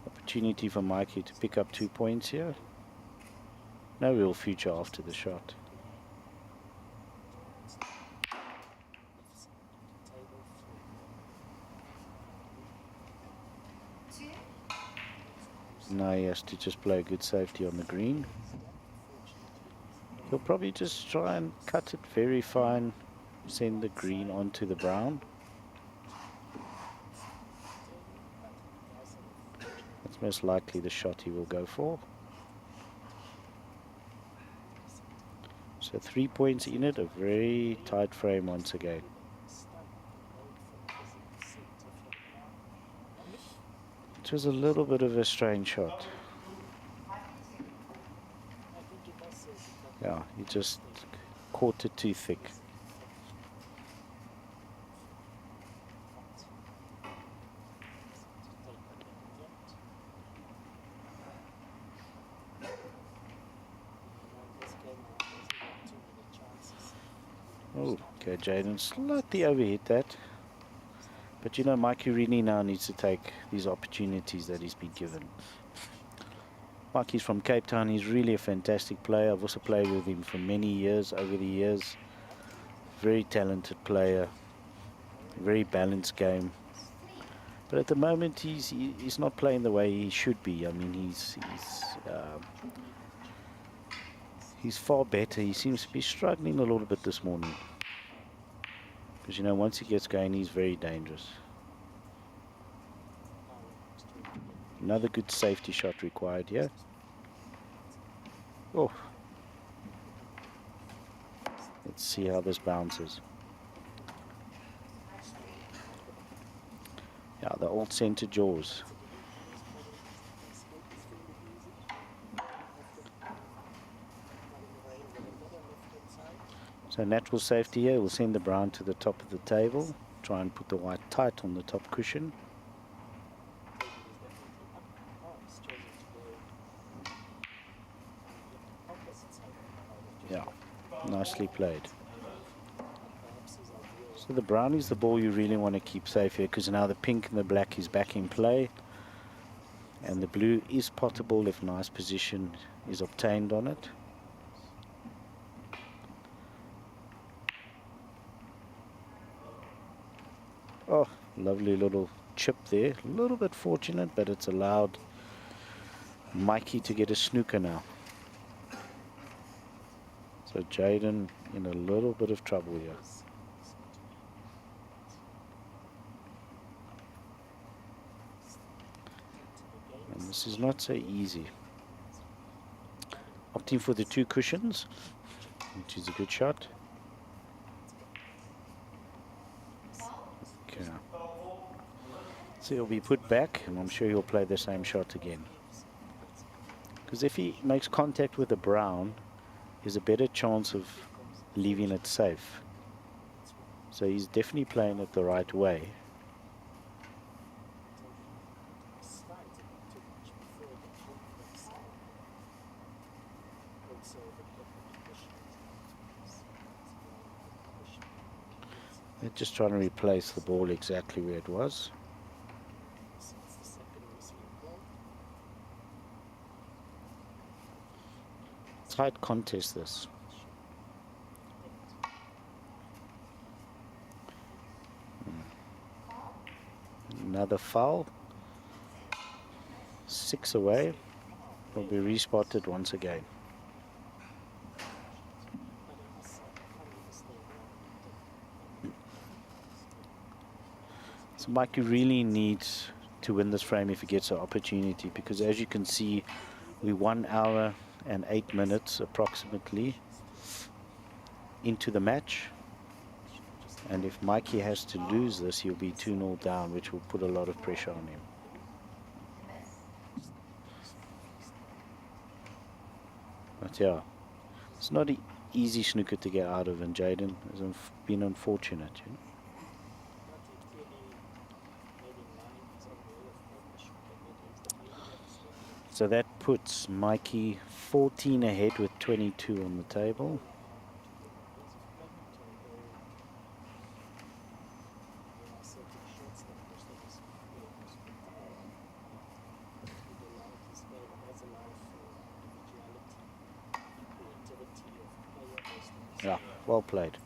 Opportunity for Mikey to pick up 2 points here. No real future after the shot. Now he has to just play a good safety on the green. He'll probably just try and cut it very fine, send the green onto the brown. It's most likely the shot he will go for. So 3 points in it, a very tight frame once again. It was a little bit of a strange shot. Yeah, he just caught it too thick. Oh, okay, Jaden slightly overhit that. But you know, Mikey really now needs to take these opportunities that he's been given. Mikey's from Cape Town. He's really a fantastic player. I've also played with him for many years, over the years. Very talented player. Very balanced game. But at the moment, he's not playing the way he should be. I mean, he's far better. He seems to be struggling a little bit this morning. Because, you know, once he gets going, he's very dangerous. Another good safety shot required here. Oh. Let's see how this bounces. Yeah, the old center jaws. So natural safety here. We'll send the brown to the top of the table. Try and put the white tight on the top cushion. Yeah, nicely played. So the brown is the ball you really want to keep safe here, because now the pink and the black is back in play. And the blue is potable if nice position is obtained on it. Oh, lovely little chip there. A little bit fortunate, but it's allowed Mikey to get a snooker now. So Jaden in a little bit of trouble here. And this is not so easy. Opting for the two cushions, which is a good shot. Okay. So he'll be put back, and I'm sure he'll play the same shot again. Because if he makes contact with the brown, there's a better chance of leaving it safe. So he's definitely playing it the right way. They're just trying to replace the ball exactly where it was. Tight contest this. Another foul. 6 away. Will be respotted once again. So Mikey really needs to win this frame if he gets an opportunity, because as you can see, we're 1 hour and 8 minutes approximately into the match. And if Mikey has to lose this, he'll be 2-0 down, which will put a lot of pressure on him. But yeah, it's not an easy snooker to get out of, and Jaden has been unfortunate. You know? So that puts Mikey 14 ahead with 22 on the table. Yeah, well played.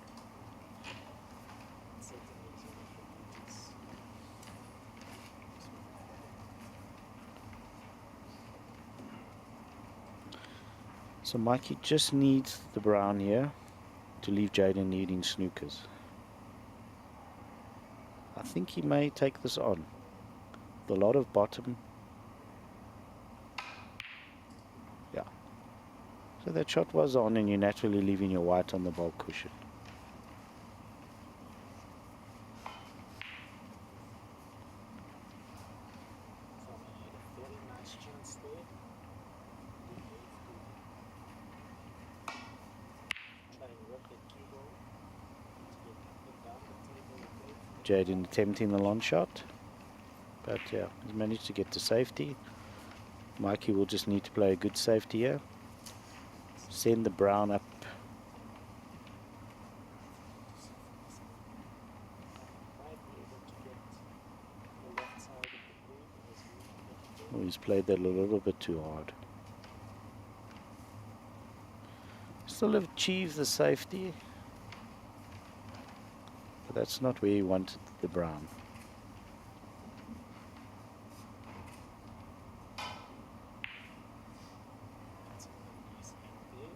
So Mikey just needs the brown here to leave Jaden needing snookers. I think he may take this on. With a lot of bottom So that shot was on, and you're naturally leaving your white on the bulk cushion. Farmer had a very nice chance there. Didn't have to try and work that cue ball to get up and down the table again. Jaden attempting the long shot, but yeah, he's managed to get to safety. Mikey will just need to play a good safety here. Send the brown up. Might be able to get the left side of the green as well. Oh, he's played that a little bit too hard. Still achieves the safety, but that's not where he wanted the brown. That's a nice hand there.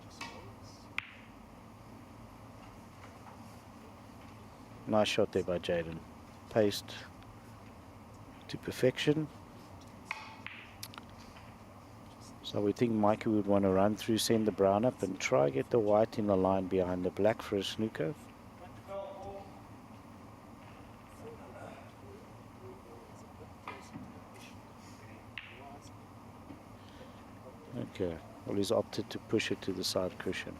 Just goes. Nice shot there by Jaden. Paced to perfection. So we think Mikey would want to run through, send the brown up, and try get the white in the line behind the black for a snooker. Okay, well, he's opted to push it to the side cushion.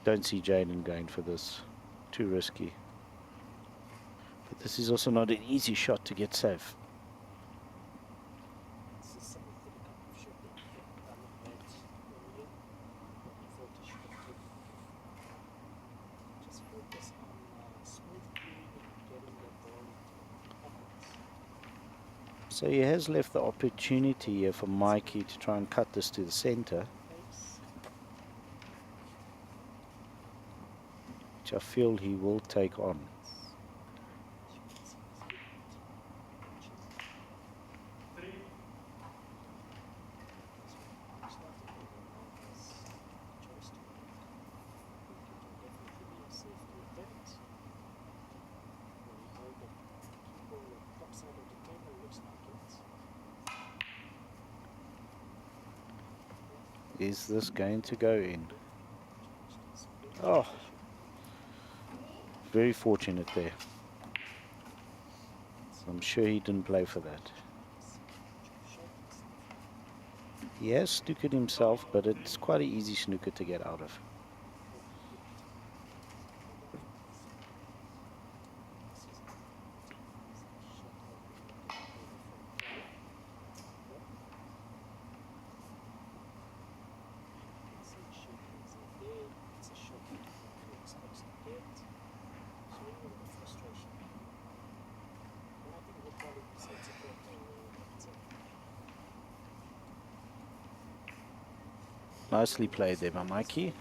Don't see Jaden going for this. Too risky. But this is also not an easy shot to get safe. This is something that a couple of shot that I looked at earlier, but he thought he should have taken. Just focus on smooth green and getting the ball into the pockets. So he has left the opportunity here for Mikey to try and cut this to the center, Pace. which I feel he will take on. Is this going to go in? Oh, very fortunate there. I'm sure he didn't play for that. He has snookered himself, but it's quite an easy snooker to get out of. Nicely played there by Mikey.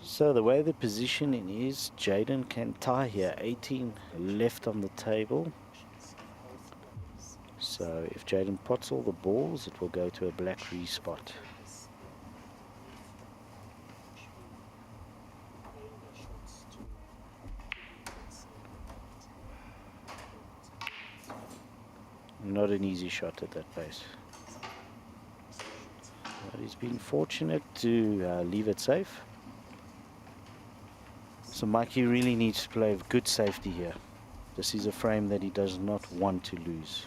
So the way the positioning is, Jaden can tie here. 18 left on the table. So if Jaden pots all the balls, it will go to a black respot. Not an easy shot at that pace. But he's been fortunate to leave it safe. So Mikey really needs to play with good safety here. This is a frame that he does not want to lose.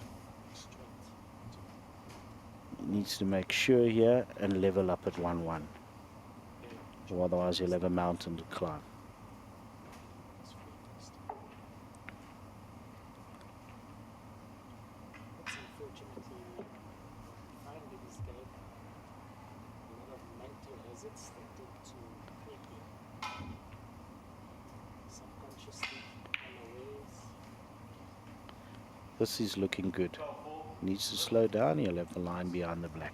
He needs to make sure here and level up at 1-1. Or otherwise he'll have a mountain to climb. This is looking good. Needs to slow down, he'll have the line behind the black.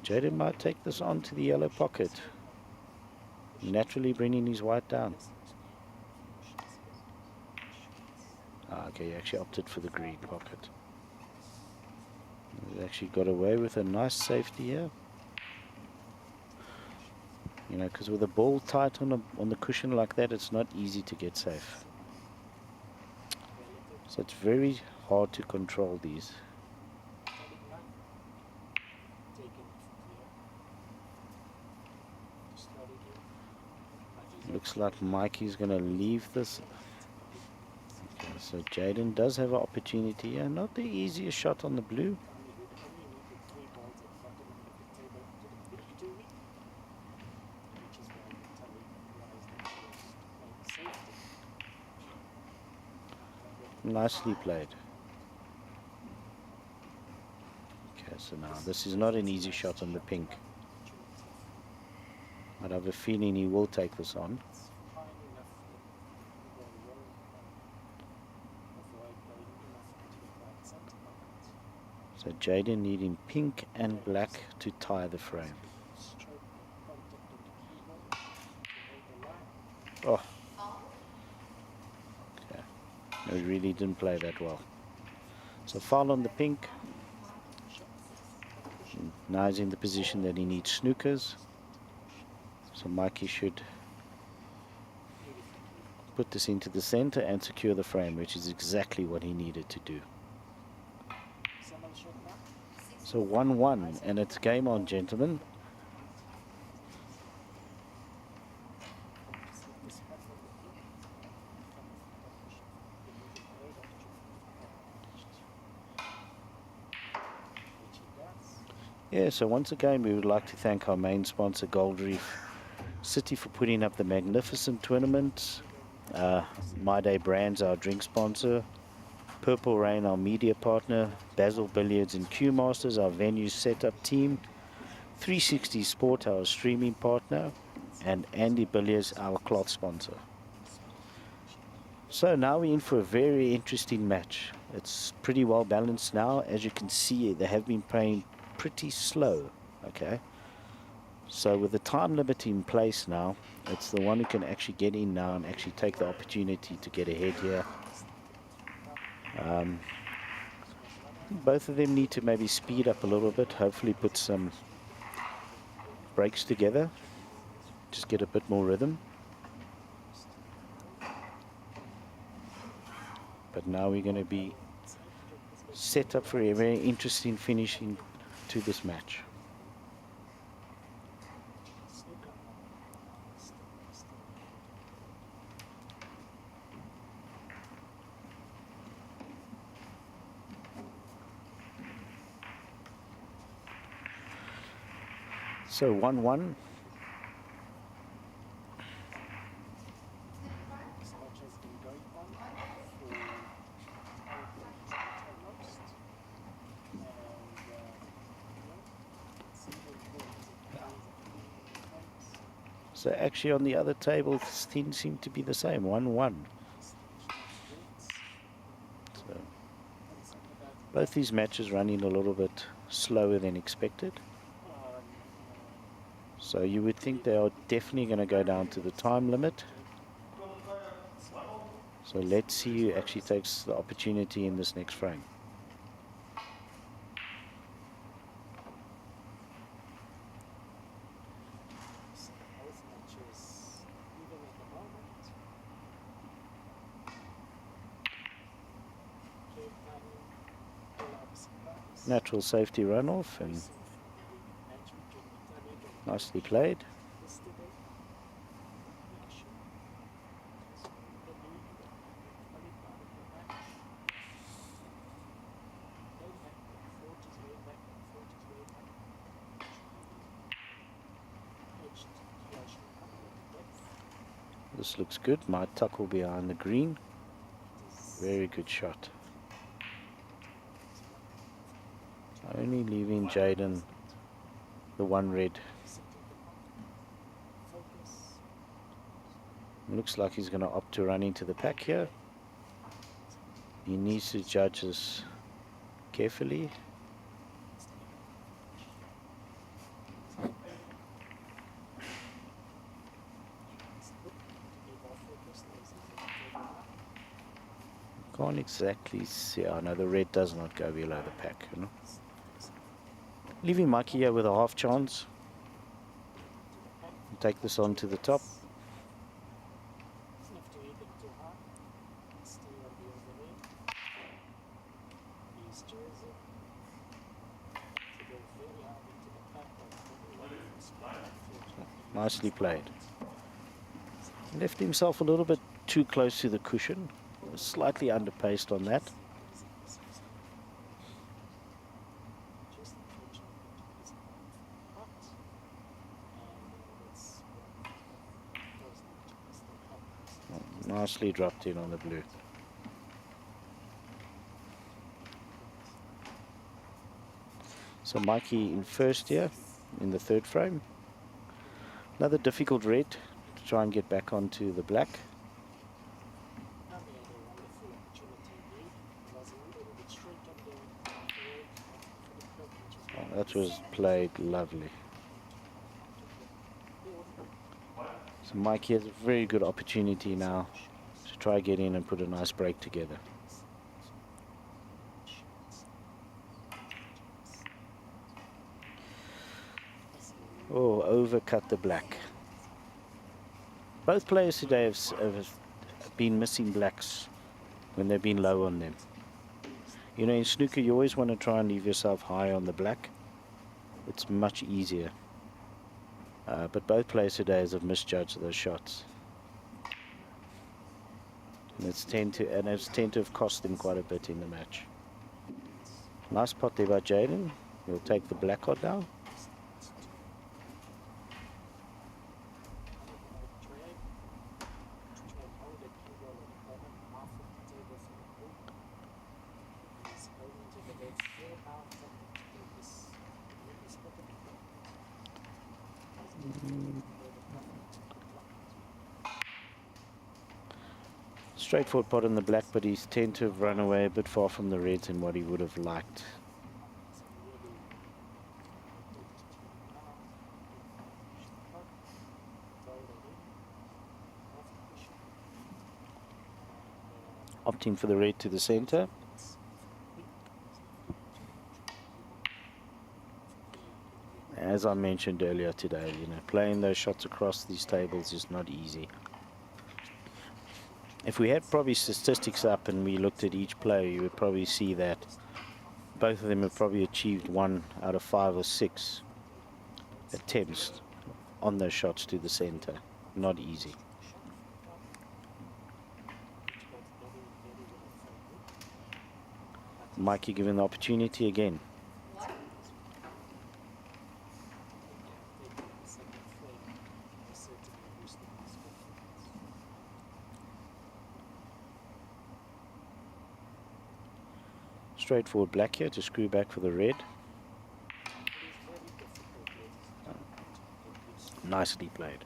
Jaden might take this on to the yellow pocket, naturally bringing his white down. Okay, he actually opted for the green pocket. He actually got away with a nice safety here. You know, because with the ball tight on the cushion like that, it's not easy to get safe. So it's very hard to control these. Looks like Mikey's going to leave this. Okay, so Jaden does have an opportunity here. Not the easiest shot on the blue. Nicely played. Okay, so now this is not an easy shot on the pink. I'd have a feeling he will take this on. So Jaden needing pink and black to tie the frame. Oh. Okay. No, he really didn't play that well. So foul on the pink. Now he's in the position that he needs snookers. So Mikey should put this into the center and secure the frame, which is exactly what he needed to do. So 1-1, and it's game on, gentlemen. Yeah, so once again, we would like to thank our main sponsor, Gold Reef City, for putting up the magnificent tournament. My Day Brands, our drink sponsor. Purple Rain, our media partner. Basil Billiards and Q Masters, our venue setup team. 360 Sport, our streaming partner. And Andy Billiards, our cloth sponsor. So now we're in for a very interesting match. It's pretty well balanced now. As you can see, they have been playing pretty slow. Okay. So with the time limit in place now, it's the one who can actually get in now and actually take the opportunity to get ahead here. Both of them need to maybe speed up a little bit, hopefully put some breaks together, just get a bit more rhythm. But now we're going to be set up for a very interesting finishing to this match. So 1-1. So actually on the other table, things seem to be the same, 1-1. So both these matches running a little bit slower than expected. So you would think they are definitely going to go down to the time limit. So let's see who actually takes the opportunity in this next frame. Natural safety runoff and nicely played. This looks good. My tuckle behind the green. Very good shot. Only leaving Jaden the one red. Looks like he's going to opt to run into the pack here. He needs to judge this carefully. can't exactly see. I know the red does not go below the pack, you know. Leaving Mikey here with a half chance. Take this on to the top. Doesn't have to hit it too hard. Stay on the other way. Use jersey to go very hard into the pack, but very well spot. Nicely played. Left himself a little bit too close to the cushion. Slightly underpaced on that. Just unfortunately it's hot. And that's Nicely dropped in on the blue. So Mikey in first here, in the third frame. Another difficult red to try and get back onto the black. now they had a wonderful opportunity here. It was a little bit straight on the field for the club, which was That was played lovely. So Mikey has a very good opportunity now to try get in and put a nice break together. Oh, overcut the black. Both players today have been missing blacks when they've been low on them. You know, in snooker you always want to try and leave yourself high on the black. It's much easier. But both players today have misjudged those shots. And it's tend to have cost them quite a bit in the match. Nice pot there by Jaden. He'll take the black odd now. Straightforward pot on the black, but he's tend to have run away a bit far from the reds in what he would have liked. Opting for the red to the center. As I mentioned earlier today, you know, playing those shots across these tables is not easy. If we had probably statistics up and we looked at each player, you would probably see that both of them have probably achieved 1 out of 5 or 6 attempts on those shots to the center. Not easy. Mikey given the opportunity again. Straightforward black here to screw back for the red. Nicely played.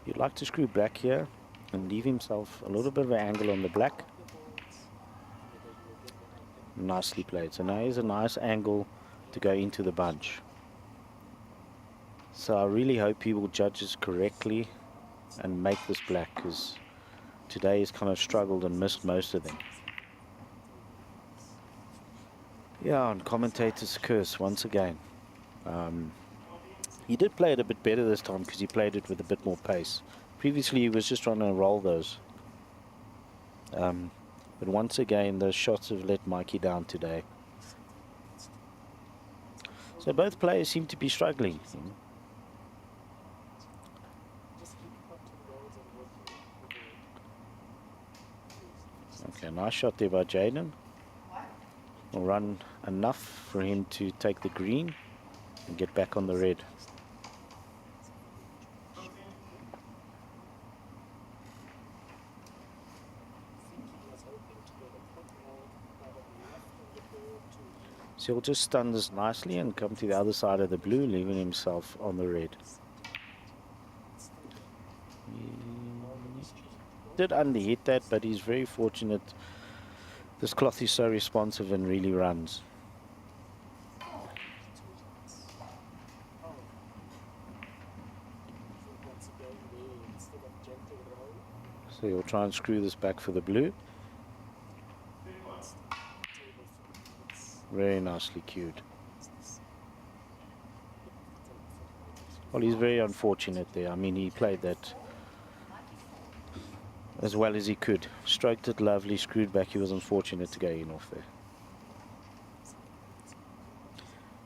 You'd like to screw black here and leave himself a little bit of an angle on the black. Nicely played. So now here's a nice angle to go into the bunch. So I really hope he will judge this correctly and make this black, because today he's kind of struggled and missed most of them. Yeah, and commentator's curse once again. He did play it a bit better this time because he played it with a bit more pace. Previously he was just trying to roll those. But once again those shots have let Mikey down today. So both players seem to be struggling. Okay, nice shot there by Jaden. Will run enough for him to take the green and get back on the red. So he'll just stun this nicely and come to the other side of the blue, leaving himself on the red. He did underhit that, but he's very fortunate. This cloth is so responsive and really runs. gentle roll. So you'll try and screw this back for the blue. It's the table for minutes. Very nicely cued. It's this. Well, he's very unfortunate there. I mean, he played that as well as he could. Stroked it lovely, screwed back. He was unfortunate to go in off there.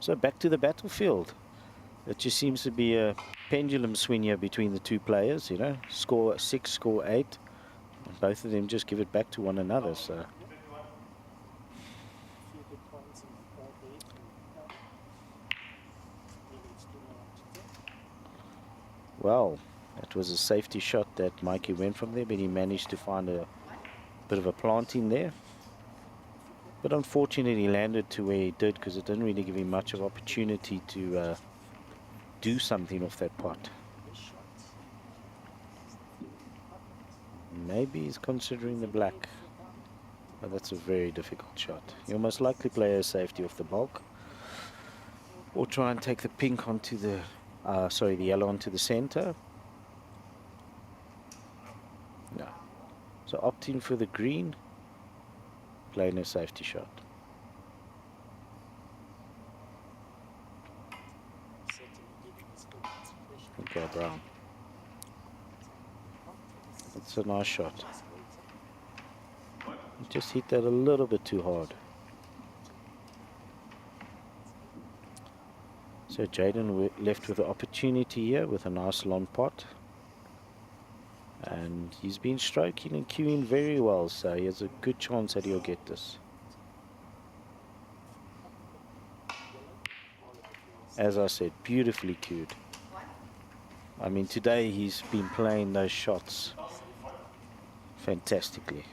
So back to the battlefield. It just seems to be a pendulum swing here between the two players, you know. Score 6, score 8. Both of them just give it back to one another. So A few good points in the third lead. Maybe it's too much to take. well, that was a safety shot that Mikey went from there, but he managed to find a bit of a plant in there. But unfortunately, he landed to where he did because it didn't really give him much of opportunity to do something off that pot. This shot. Maybe he's considering the black, but that's a very difficult shot. You'll most likely play a safety off the bulk, or try and take the pink onto the, the yellow onto the center. No. So opting for the green, playing a safety shot. Certainly giving us good consideration. Okay, brown. That's a nice shot. He just hit that a little bit too hard. So Jaden left with the opportunity here with a nice long pot. And he's been stroking and cueing very well, so he has a good chance that he'll get this. As I said, beautifully cued. I mean, today he's been playing those shots fantastically.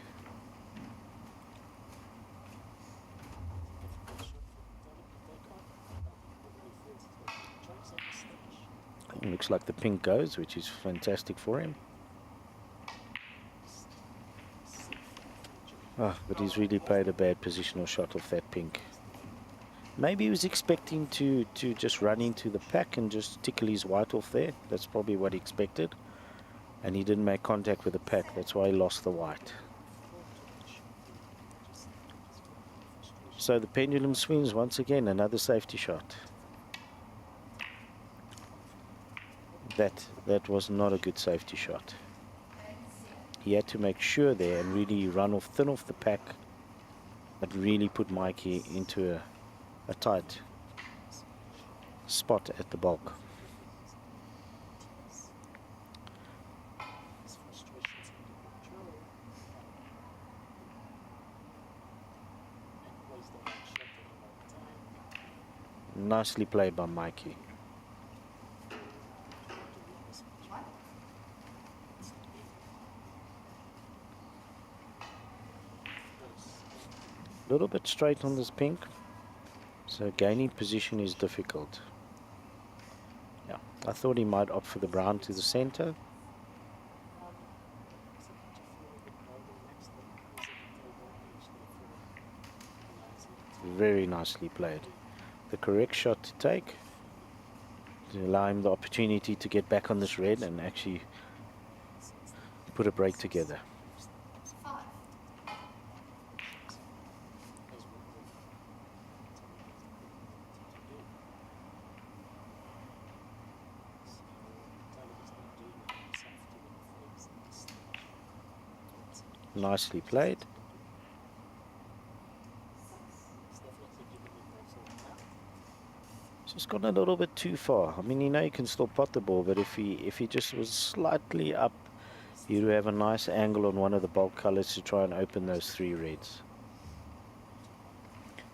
Looks like the pink goes, which is fantastic for him. Oh, but he's really played a bad positional shot off that pink. Maybe he was expecting to just run into the pack and just tickle his white off there. That's probably what he expected. And he didn't make contact with the pack. That's why he lost the white. So the pendulum swings once again. Another safety shot. That was not a good safety shot. He had to make sure there and really run off thin off the pack, but really put Mikey into a tight spot at the bulk. Nicely played by Mikey. A little bit straight on this pink, so gaining position is difficult. Yeah, I thought he might opt for the brown to the center. Very nicely played. The correct shot to take to allow him the opportunity to get back on this red and actually put a break together. Nicely played. Just gone a little bit too far. I mean, you know, you can still pot the ball, but if he just was slightly up, he'd have a nice angle on one of the bulk colors to try and open those three reds.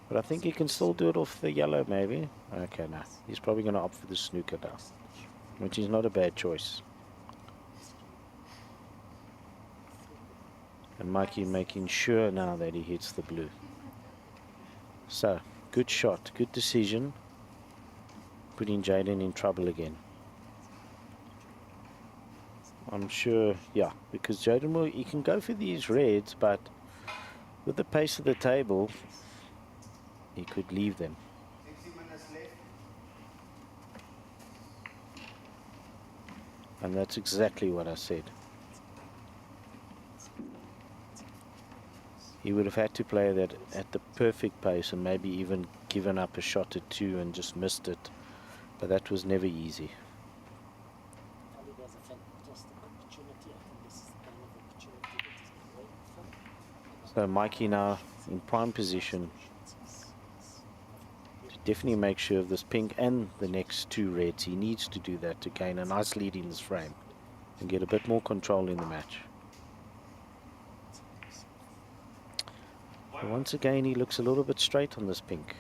But I think he can still do it off the yellow, maybe. Okay, no. He's probably going to opt for the snooker now, which is not a bad choice. And Mikey making sure now that he hits the blue. So, good shot, good decision. Putting Jaden in trouble again. I'm sure, yeah, because Jaden he can go for these reds, but with the pace of the table, he could leave them. 60 minutes left. And that's exactly what I said. He would have had to play that at the perfect pace and maybe even given up a shot or two and just missed it. But that was never easy. Ali has a fantastic opportunity. I think this is the kind of opportunity that he's been waiting for. So Mikey now in prime position to definitely make sure of this pink and the next two reds. He needs to do that to gain a nice lead in this frame and get a bit more control in the match. But once again, he looks a little bit straight on this pink.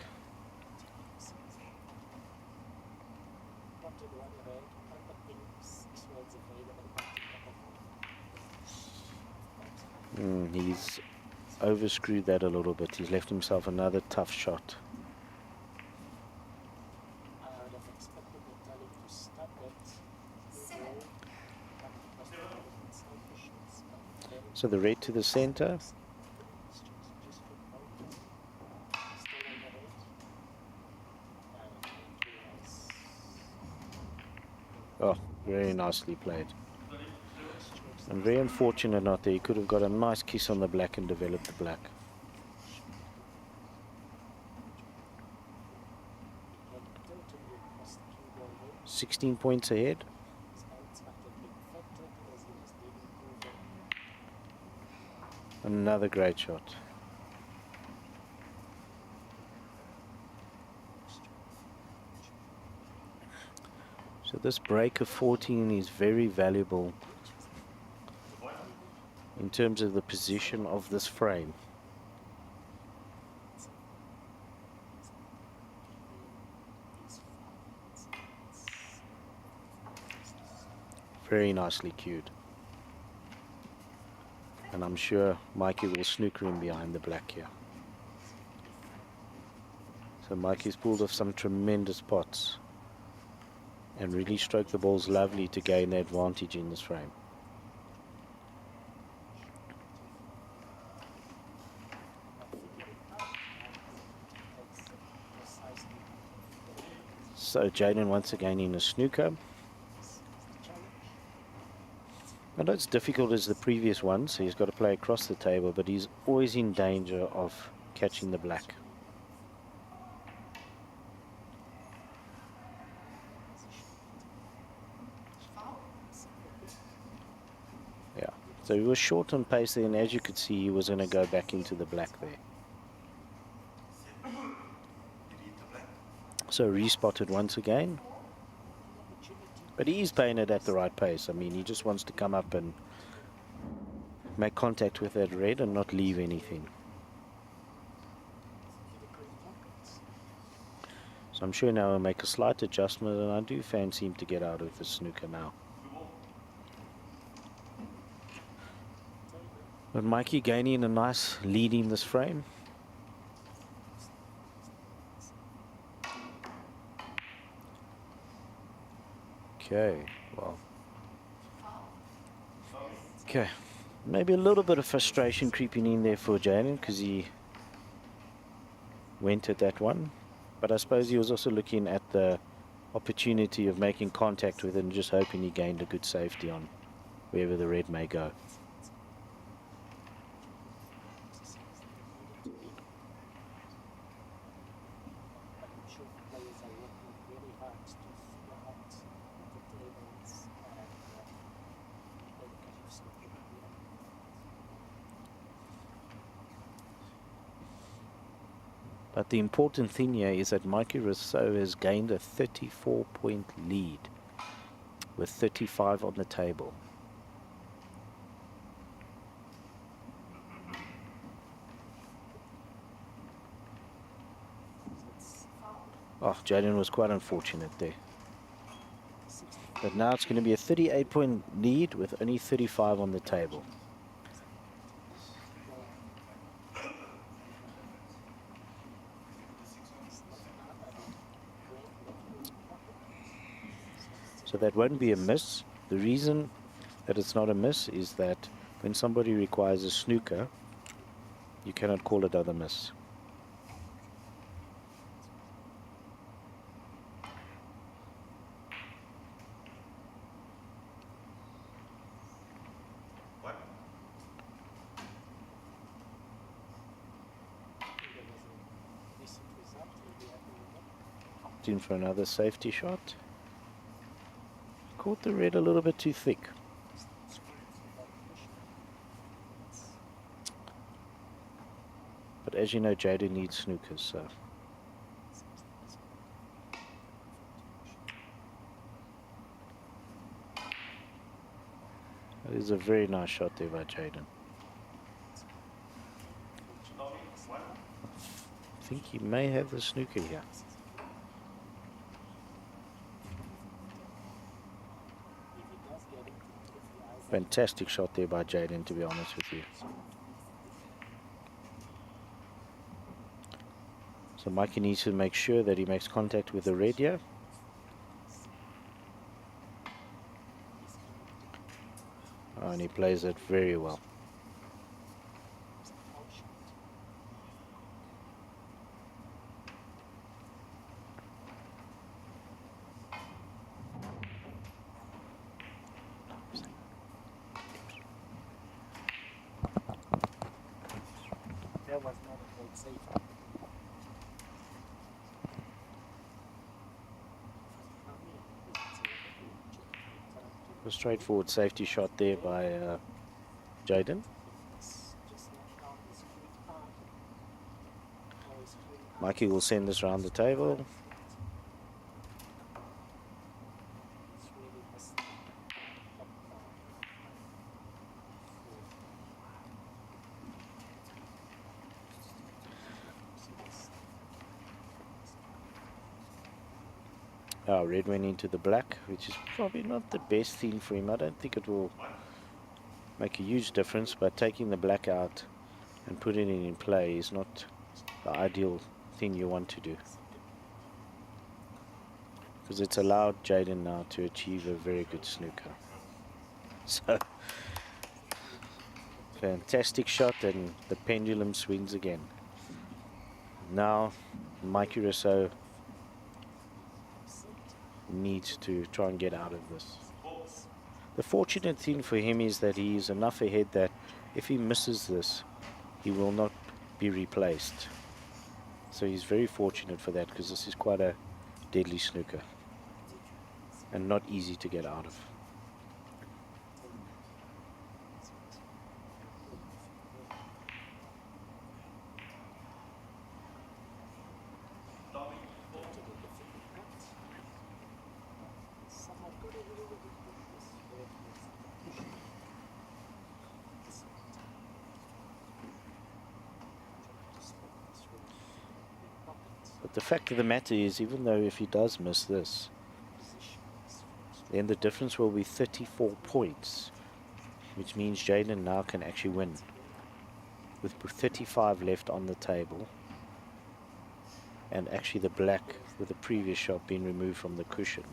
He's overscrewed that a little bit. He's left himself another tough shot. I would have expected the Italian to stop it. So the red to the center. Oh, very nicely played. And very unfortunate not there. He could have got a nice kiss on the black and developed the black. Totally 16 points ahead. Another great shot. So this break of 14 is very valuable in terms of the position of this frame. Very nicely cued. And I'm sure Mikey will snooker him behind the black here. So Mikey's pulled off some tremendous pots and really stroked the balls lovely to gain the advantage in this frame. So Jaden once again in a snooker. I know it's difficult as the previous one, so he's got to play across the table, but he's always in danger of catching the black. Yeah, so he was short on pace there, and as you could see, he was going to go back into the black there. So respotted once again. But he's playing it at the right pace. I mean, he just wants to come up and make contact with that red and not leave anything. So I'm sure now he'll make a slight adjustment, and I do fancy him to get out of the snooker now. But Mikey gaining a nice lead in this frame. Okay, well. Okay, maybe a little bit of frustration creeping in there for Jalen because he went at that one. But I suppose he was also looking at the opportunity of making contact with it and just hoping he gained a good safety on wherever the red may go. But the important thing here is that Mikey Rousseau has gained a 34-point lead with 35 on the table. Oh, Jaden was quite unfortunate there. But now it's going to be a 38-point lead with only 35 on the table. So that won't be a miss. The reason that it's not a miss is that when somebody requires a snooker, you cannot call it other miss. in for another safety shot. Caught the red a little bit too thick. But as you know, Jaden needs snookers, so. That is a very nice shot there by Jaden. I think he may have the snooker here. Fantastic shot there by Jaden, to be honest with you. So Mikey needs to make sure that he makes contact with the red here. Oh, and he plays it very well. That was not a great save. A straightforward safety shot there by Jaden. Mikey will send this around the table. Red went into the black, which is probably not the best thing for him. I don't think it will make a huge difference, but taking the black out and putting it in play is not the ideal thing you want to do. Because it's allowed Jaden now to achieve a very good snooker. So, fantastic shot, and the pendulum swings again. Now, Mikey Rousseau needs to try and get out of this. The fortunate thing for him is that he is enough ahead that if he misses this, he will not be replaced. So he's very fortunate for that, because this is quite a deadly snooker and not easy to get out of. But the fact of the matter is, even though if he does miss this, then the difference will be 34 points, which means Jaden now can actually win with 35 left on the table, and actually the black with the previous shot being removed from the cushion.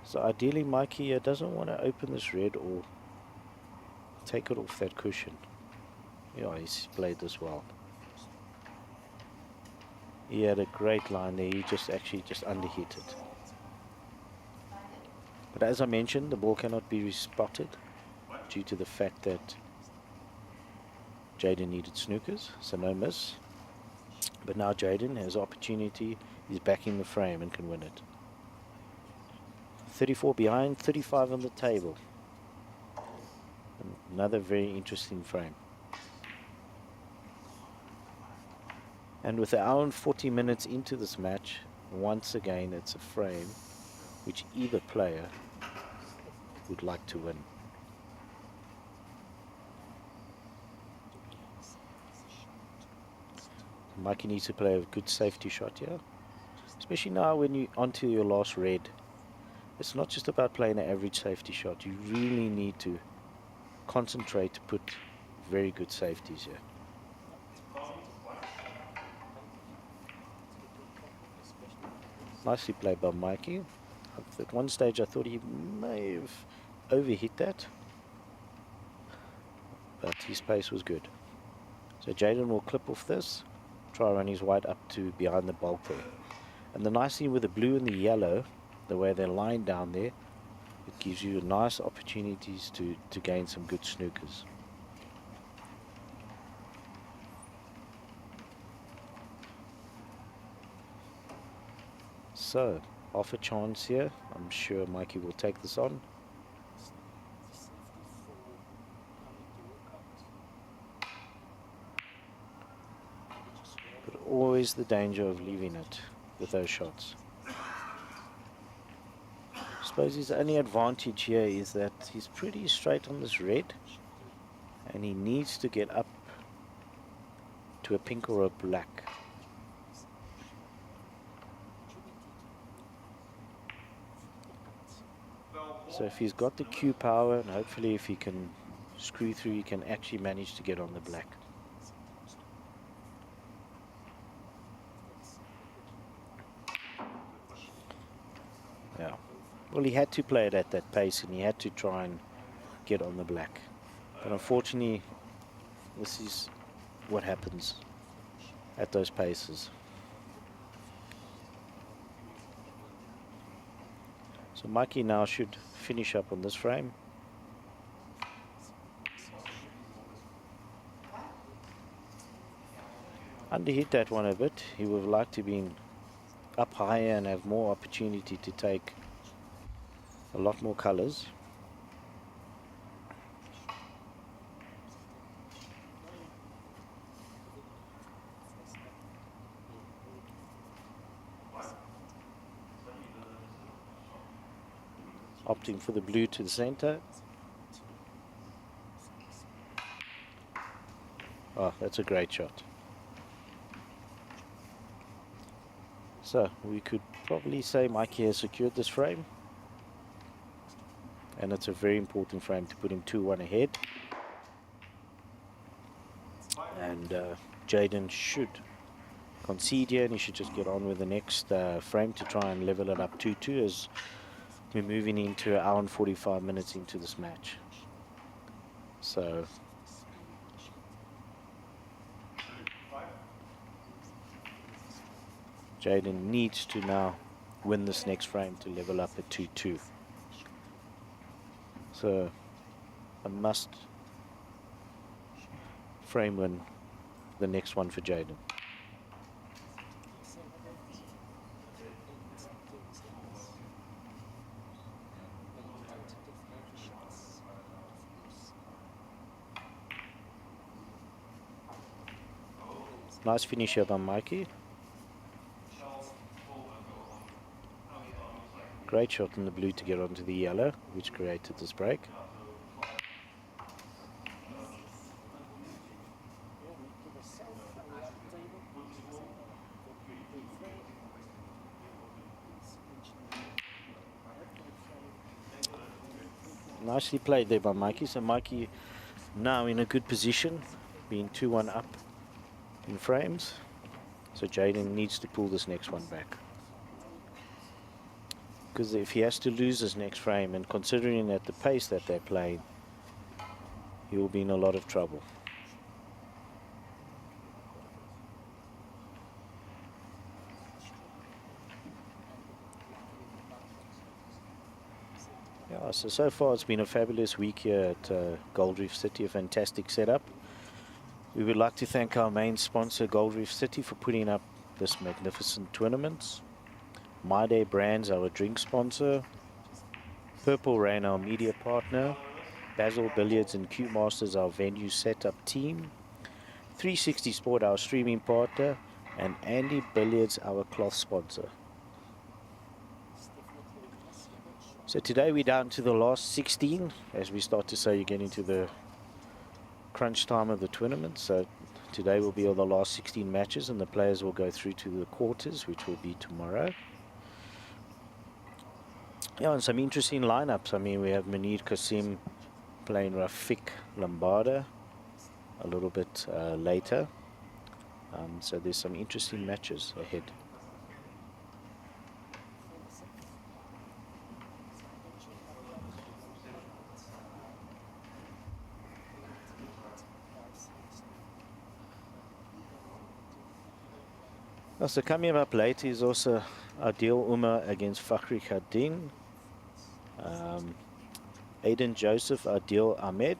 So ideally Mikey doesn't want to open this red or take it off that cushion. Yeah, he's played this well. He had a great line there, he just underhit it. But as I mentioned, the ball cannot be spotted due to the fact that Jaden needed snookers, so no miss. But now Jaden has opportunity, he's back in the frame and can win it. 34 behind, 35 on the table. Another very interesting frame. And with an hour and 40 minutes into this match, once again it's a frame which either player would like to win. Mikey needs to play a good safety shot here, especially now when you're onto your last red. It's not just about playing an average safety shot. You really need to concentrate to put very good safeties here. Nicely played by Mikey. At one stage I thought he may have overhit that, but his pace was good. So Jaden will clip off this, try run his white up to behind the bulk there. And the nice thing with the blue and the yellow, the way they're lined down there, it gives you nice opportunities to gain some good snookers. So, half a chance here. I'm sure Mikey will take this on. But always the danger of leaving it with those shots. I suppose his only advantage here is that he's pretty straight on this red, and he needs to get up to a pink or a black. So if he's got the Q power, and hopefully if he can screw through, he can actually manage to get on the black. Yeah. Well, he had to play it at that pace, and he had to try and get on the black. But unfortunately, this is what happens at those paces. So Mikey now should finish up on this frame. Underhit that one a bit. He would have liked to be up higher and have more opportunity to take a lot more colors. Opting for the blue to the center. Oh, that's a great shot. So we could probably say Mikey has secured this frame, and it's a very important frame to put him 2-1 ahead. And Jaden should concede here, and he should just get on with the next frame to try and level it up 2-2 as we're moving into 1 hour and 45 minutes into this match. So Jaden needs to now win this next frame to level up at 2-2. So a must frame win the next one for Jaden. Nice finish here by Mikey. Great shot in the blue to get onto the yellow, which created this break. Nicely played there by Mikey. So Mikey now in a good position, being 2-1 up in frames. So Jaden needs to pull this next one back, because if he has to lose his next frame, and considering at the pace that they're playing, he will be in a lot of trouble. Yeah, so far it's been a fabulous week here at Gold Reef City, a fantastic setup. We would like to thank our main sponsor, Gold Reef City, for putting up this magnificent tournament. My Day Brands, our drink sponsor. Purple Rain, our media partner. Basil Billiards and Q Masters, our venue setup team. 360 Sport, our streaming partner. And Andy Billiards, our cloth sponsor. So today we're down to the last 16. As we start to say, you're getting to the crunch time of the tournament. So today will be all the last 16 matches, and the players will go through to the quarters, which will be tomorrow. Yeah, and some interesting lineups. I mean, we have Munir Qasim playing Rafik Lombarda a little bit later. So there's some interesting matches ahead. So coming up late is also Adil Umar against Fakhri Khaddin. Aiden Joseph, Adil Ahmed.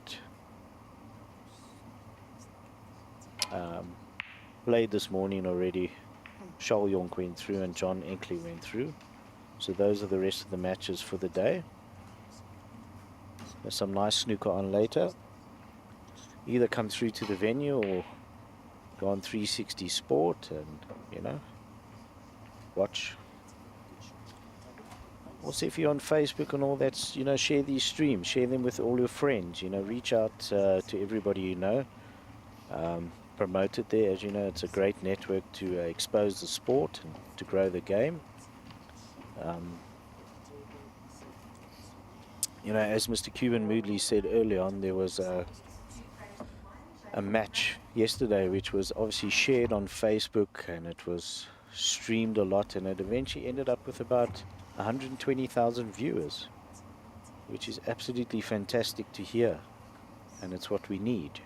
Played this morning already. Shaul Yonk went through and John Enkley went through. So those are the rest of the matches for the day. There's some nice snooker on later. Either come through to the venue or go on 360 Sport and, you know, watch. Also, if you're on Facebook and all that, you know, share these streams, share them with all your friends, you know, reach out to everybody you know. Promote it there. As you know, it's a great network to expose the sport and to grow the game. You know, as Mr. Cuban Moodley said earlier on, there was a match yesterday which was obviously shared on Facebook and it was streamed a lot, and it eventually ended up with about 120,000 viewers, which is absolutely fantastic to hear, and it's what we need.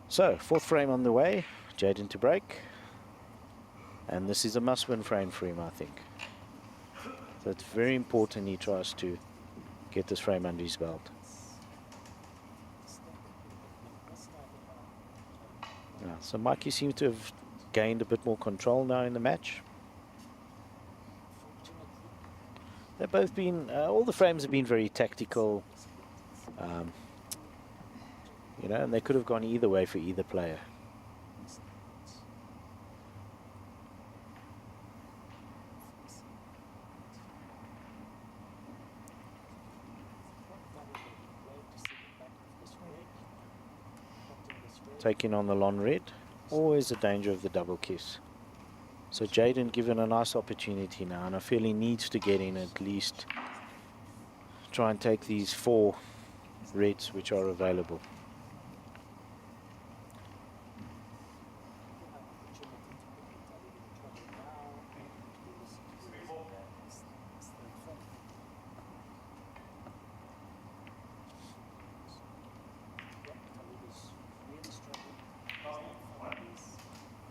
So, fourth frame on the way, Jaden to break, and this is a must-win frame for him, I think. So it's very important he tries to get this frame under his belt. Yeah, so Mikey seems to have gained a bit more control now in the match. They've both been, all the frames have been very tactical, you know, and they could have gone either way for either player. Taking on the long red, always a danger of the double kiss. So Jaden given a nice opportunity now, and I feel he needs to get in at least, try and take these 4 reds which are available.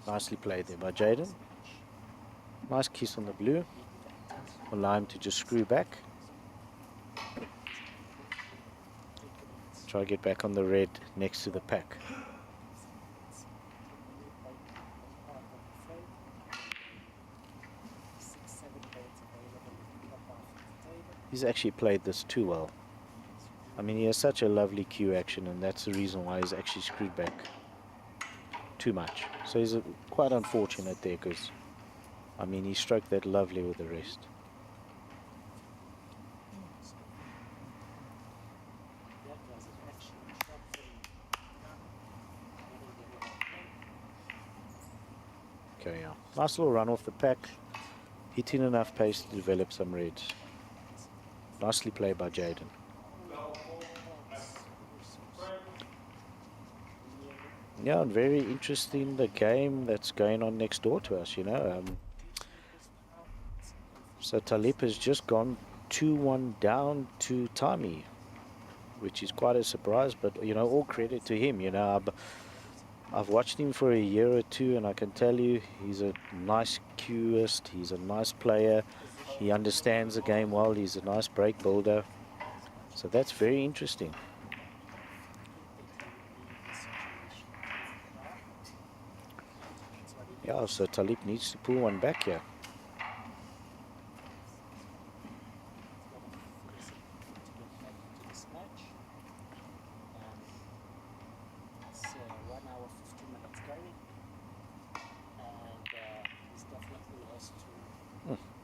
Nicely played there by Jaden. Nice kiss on the blue. Allow him to just screw back. Try to get back on the red next to the pack. He's actually played this too well. I mean, he has such a lovely cue action, and that's the reason why he's actually screwed back too much. So he's quite unfortunate there, because I mean, he stroked that lovely with the wrist. Okay, yeah. Nice little run off the pack. Hitting enough pace to develop some reds. Nicely played by Jaden. Yeah, and very interesting, the game that's going on next door to us, you know. So Talib has just gone 2-1 down to Tami, which is quite a surprise, but, you know, all credit to him. You know, I've watched him for a year or two, and I can tell you he's a nice cueist, he's a nice player, he understands the game well, he's a nice break builder. So that's very interesting. Yeah, so Talib needs to pull one back here.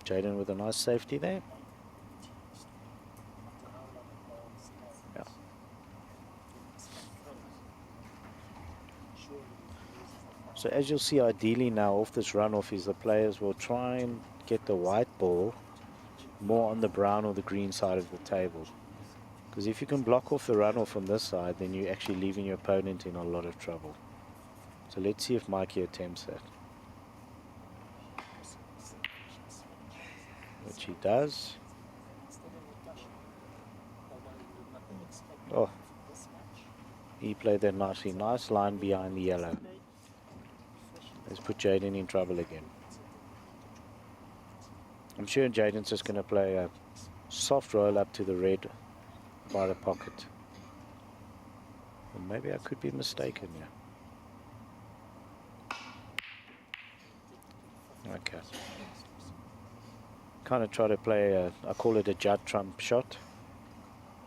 Jaden with a nice safety there. Yeah. So as you'll see, ideally now off this runoff is the players will try and get the white ball more on the brown or the green side of the table. Because if you can block off the runoff on this side, then you're actually leaving your opponent in a lot of trouble. So let's see if Mikey attempts that. Which he does. Oh, he played that nicely. Nice line behind the yellow. Let's put Jaden in trouble again. I'm sure Jaden's just going to play a soft roll up to the red by the pocket. Or maybe I could be mistaken here. Okay. Kind of try to play, I call it a Judd Trump shot.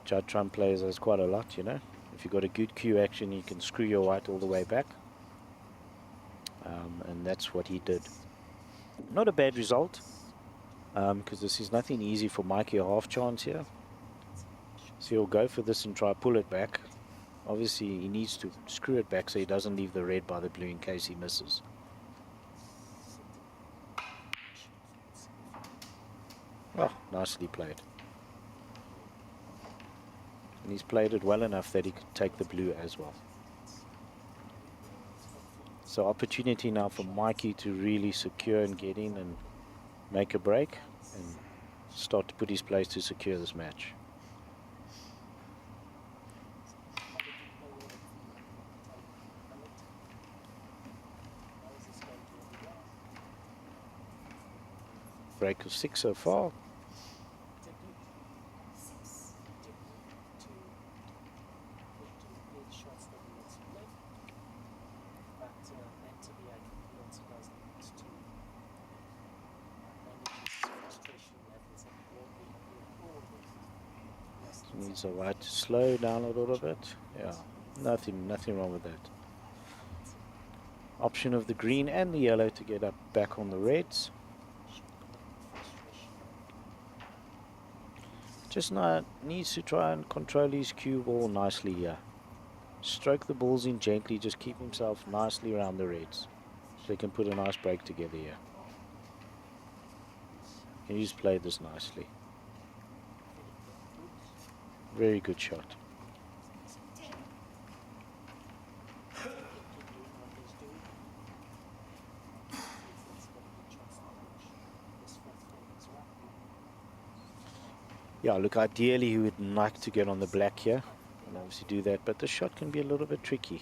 Judd Trump plays as quite a lot, you know. If you've got a good cue action, you can screw your white all the way back. And that's what he did. Not a bad result, because this is nothing easy for Mikey, a half chance here. So he'll go for this and try to pull it back. Obviously, he needs to screw it back so he doesn't leave the red by the blue in case he misses. Oh, nicely played. And he's played it well enough that he could take the blue as well. So opportunity now for Mikey to really secure and get in and make a break and start to put his place to secure this match. Break of 6 so far. Needs a white to slow down a little bit. Yeah, nothing wrong with that. Option of the green and the yellow to get up back on the reds. Just needs to try and control his cue ball nicely here. Stroke the balls in gently, just keep himself nicely around the reds. So he can put a nice break together here. And he's played this nicely. Very good shot. Yeah, look, ideally he would like to get on the black here and obviously do that, but the shot can be a little bit tricky.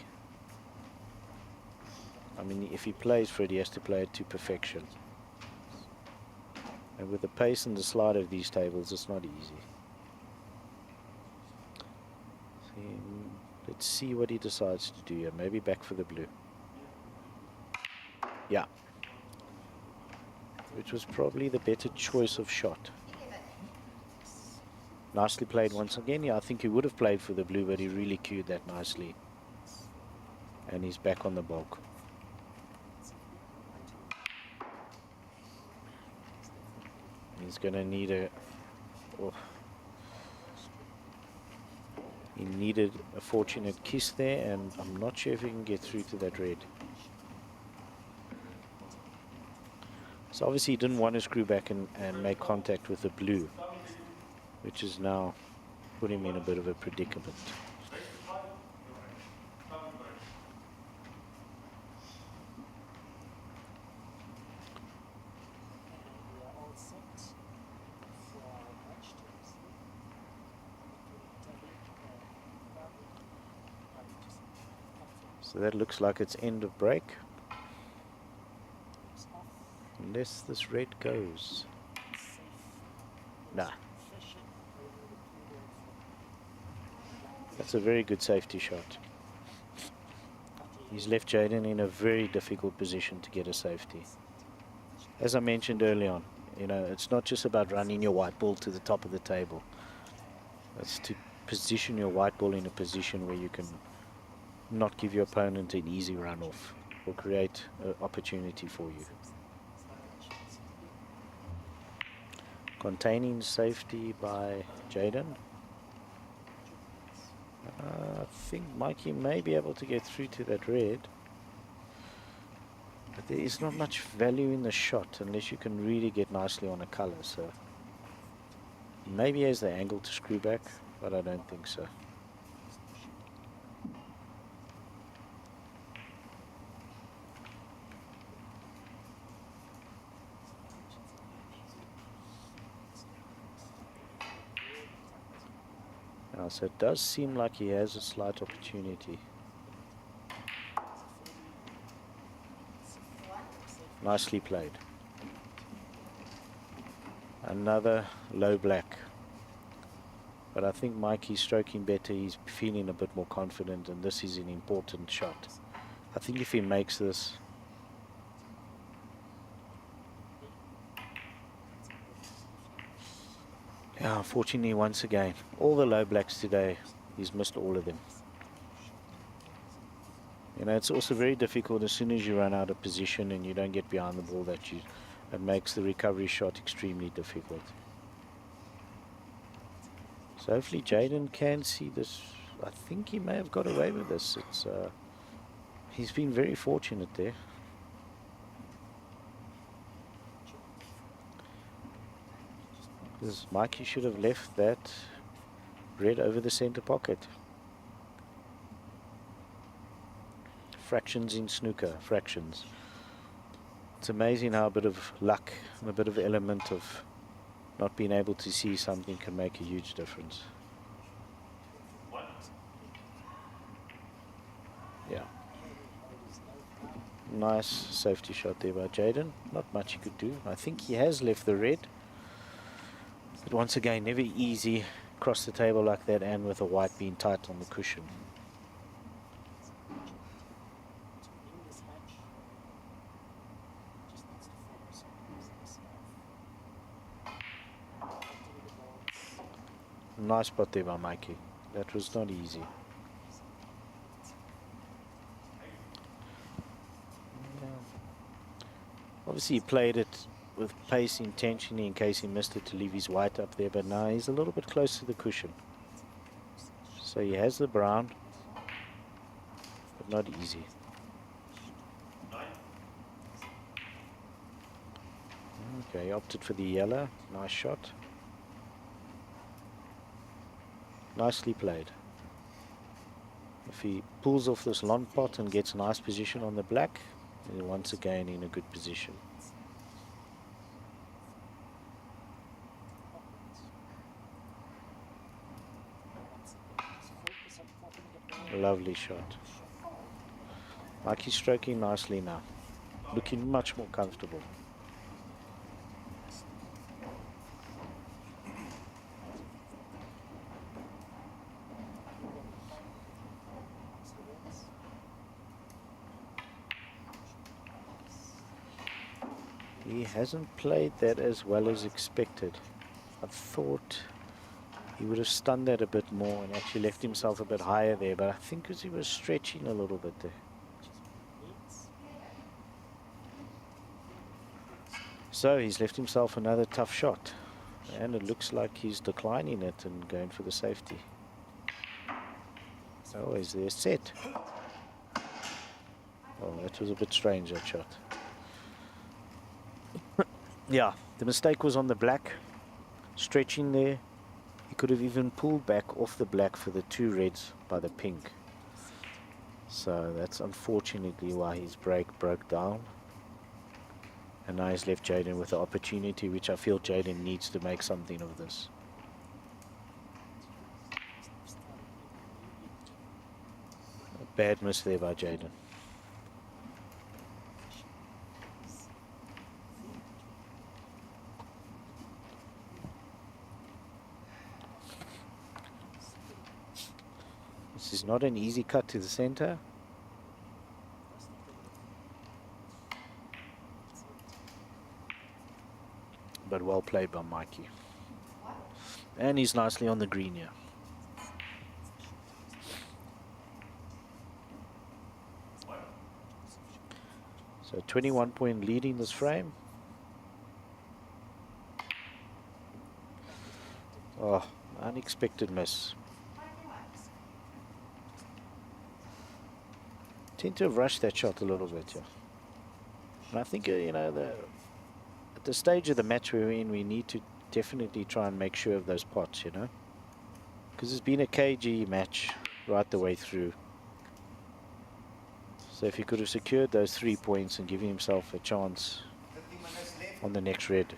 I mean, if he plays for it, he has to play it to perfection. And with the pace and the slide of these tables, it's not easy. Let's see what he decides to do here. Maybe back for the blue. Yeah. Which was probably the better choice of shot. Nicely played once again. Yeah, I think he would have played for the blue, but he really cued that nicely. And he's back on the bulk. He's going to need a... Oh. He needed a fortunate kiss there, and I'm not sure if he can get through to that red. So obviously he didn't want to screw back and make contact with the blue, which is now put him in a bit of a predicament. So that looks like it's end of break. Unless this red goes. Nah. That's a very good safety shot. He's left Jaden in a very difficult position to get a safety. As I mentioned early on, you know, it's not just about running your white ball to the top of the table. It's to position your white ball in a position where you can not give your opponent an easy run-off or create an opportunity for you. Containing safety by Jaden. I think Mikey may be able to get through to that red. But there is not much value in the shot unless you can really get nicely on a color. So maybe he has the angle to screw back, but I don't think so. So it does seem like he has a slight opportunity. Nicely played. Another low black. But I think Mikey's stroking better. He's feeling a bit more confident, and this is an important shot. I think if he makes this, Yeah, unfortunately, once again, all the low blacks today, he's missed all of them. You know, it's also very difficult as soon as you run out of position and you don't get behind the ball that it makes the recovery shot extremely difficult. So hopefully Jaden can see this. I think he may have got away with this. He's been very fortunate there. Because Mikey should have left that red over the center pocket. Fractions in snooker, fractions. It's amazing how a bit of luck and a bit of element of not being able to see something can make a huge difference. Yeah. Nice safety shot there by Jaden. Not much he could do. I think he has left the red. But once again, never easy across the table like that and with a white being tight on the cushion. Nice spot there by Mikey. That was not easy. Yeah. Obviously he played it with pace intentionally in case he missed it to leave his white up there, but now he's a little bit close to the cushion. So he has the brown, but not easy. Okay, he opted for the yellow. Nice shot. Nicely played. If he pulls off this long pot and gets a nice position on the black, he's once again in a good position. Lovely shot. Mikey's stroking nicely now. Looking much more comfortable. He hasn't played that as well as expected. I thought he would have stunned that a bit more and actually left himself a bit higher there, but I think because he was stretching a little bit there. So he's left himself another tough shot, and it looks like he's declining it and going for the safety. Oh, is there set? Oh, that was a bit strange, that shot. Yeah, the mistake was on the black, stretching there. He could have even pulled back off the black for the two reds by the pink. So that's unfortunately why his break broke down. And now he's left Jaden with the opportunity, which I feel Jaden needs to make something of this. A bad miss there by Jaden. This is not an easy cut to the center. But well played by Mikey. And he's nicely on the green here. So 21-point lead in this frame. Oh, unexpected miss. Tend to have rushed that shot a little bit, yeah. And I think, you know, at the stage of the match we're in, we need to definitely try and make sure of those pots, you know. Because it's been a cagey match right the way through. So if he could have secured those 3 points and given himself a chance on the next red.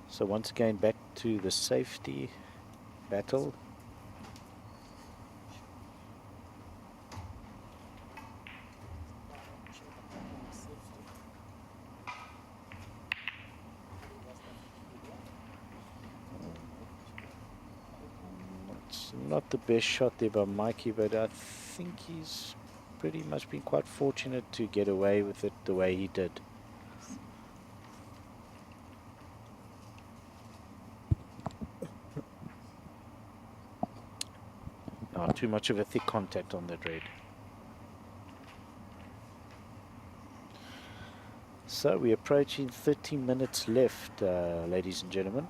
So once again, back to the safety battle. It's not the best shot there by Mikey, but I think he's pretty much been quite fortunate to get away with it the way he did. Not too much of a thick contact on that red. So we're approaching 30 minutes left, ladies and gentlemen.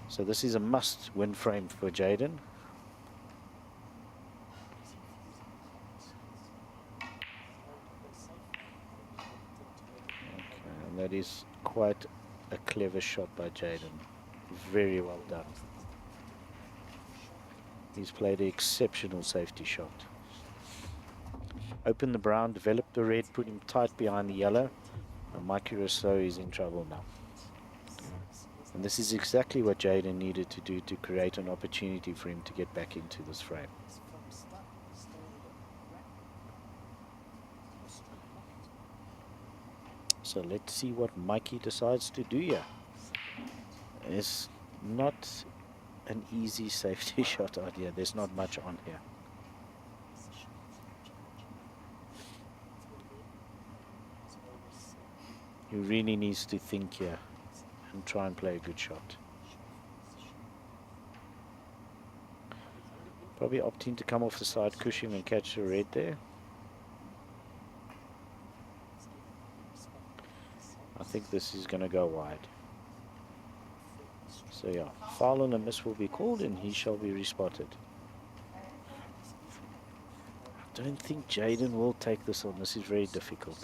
So this is a must-win frame for Jaden. Okay, and that is quite a clever shot by Jaden. Very well done. He's played an exceptional safety shot. Open the brown, develop the red, put him tight behind the yellow. And Mikey Rousseau is in trouble now. And this is exactly what Jaden needed to do to create an opportunity for him to get back into this frame. So let's see what Mikey decides to do here. It's not an easy safety shot idea. There's not much on here. He really needs to think here and try and play a good shot. Probably opting to come off the side cushion and catch the red there. I think this is going to go wide. So yeah, foul and a miss will be called and he shall be respotted. I don't think Jaden will take this on. This is very difficult.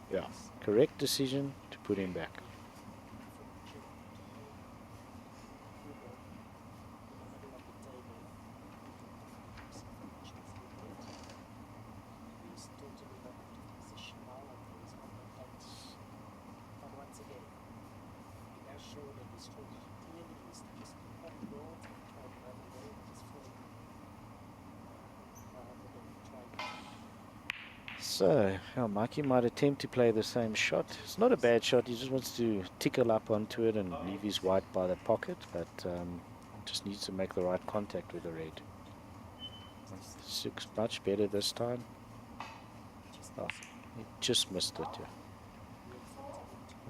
Yeah, correct decision to put him back. So, yeah, Mikey might attempt to play the same shot. It's not a bad shot. He just wants to tickle up onto it and leave his white by the pocket, but just needs to make the right contact with the red. Looks much better this time. Oh, he just missed it. Yeah.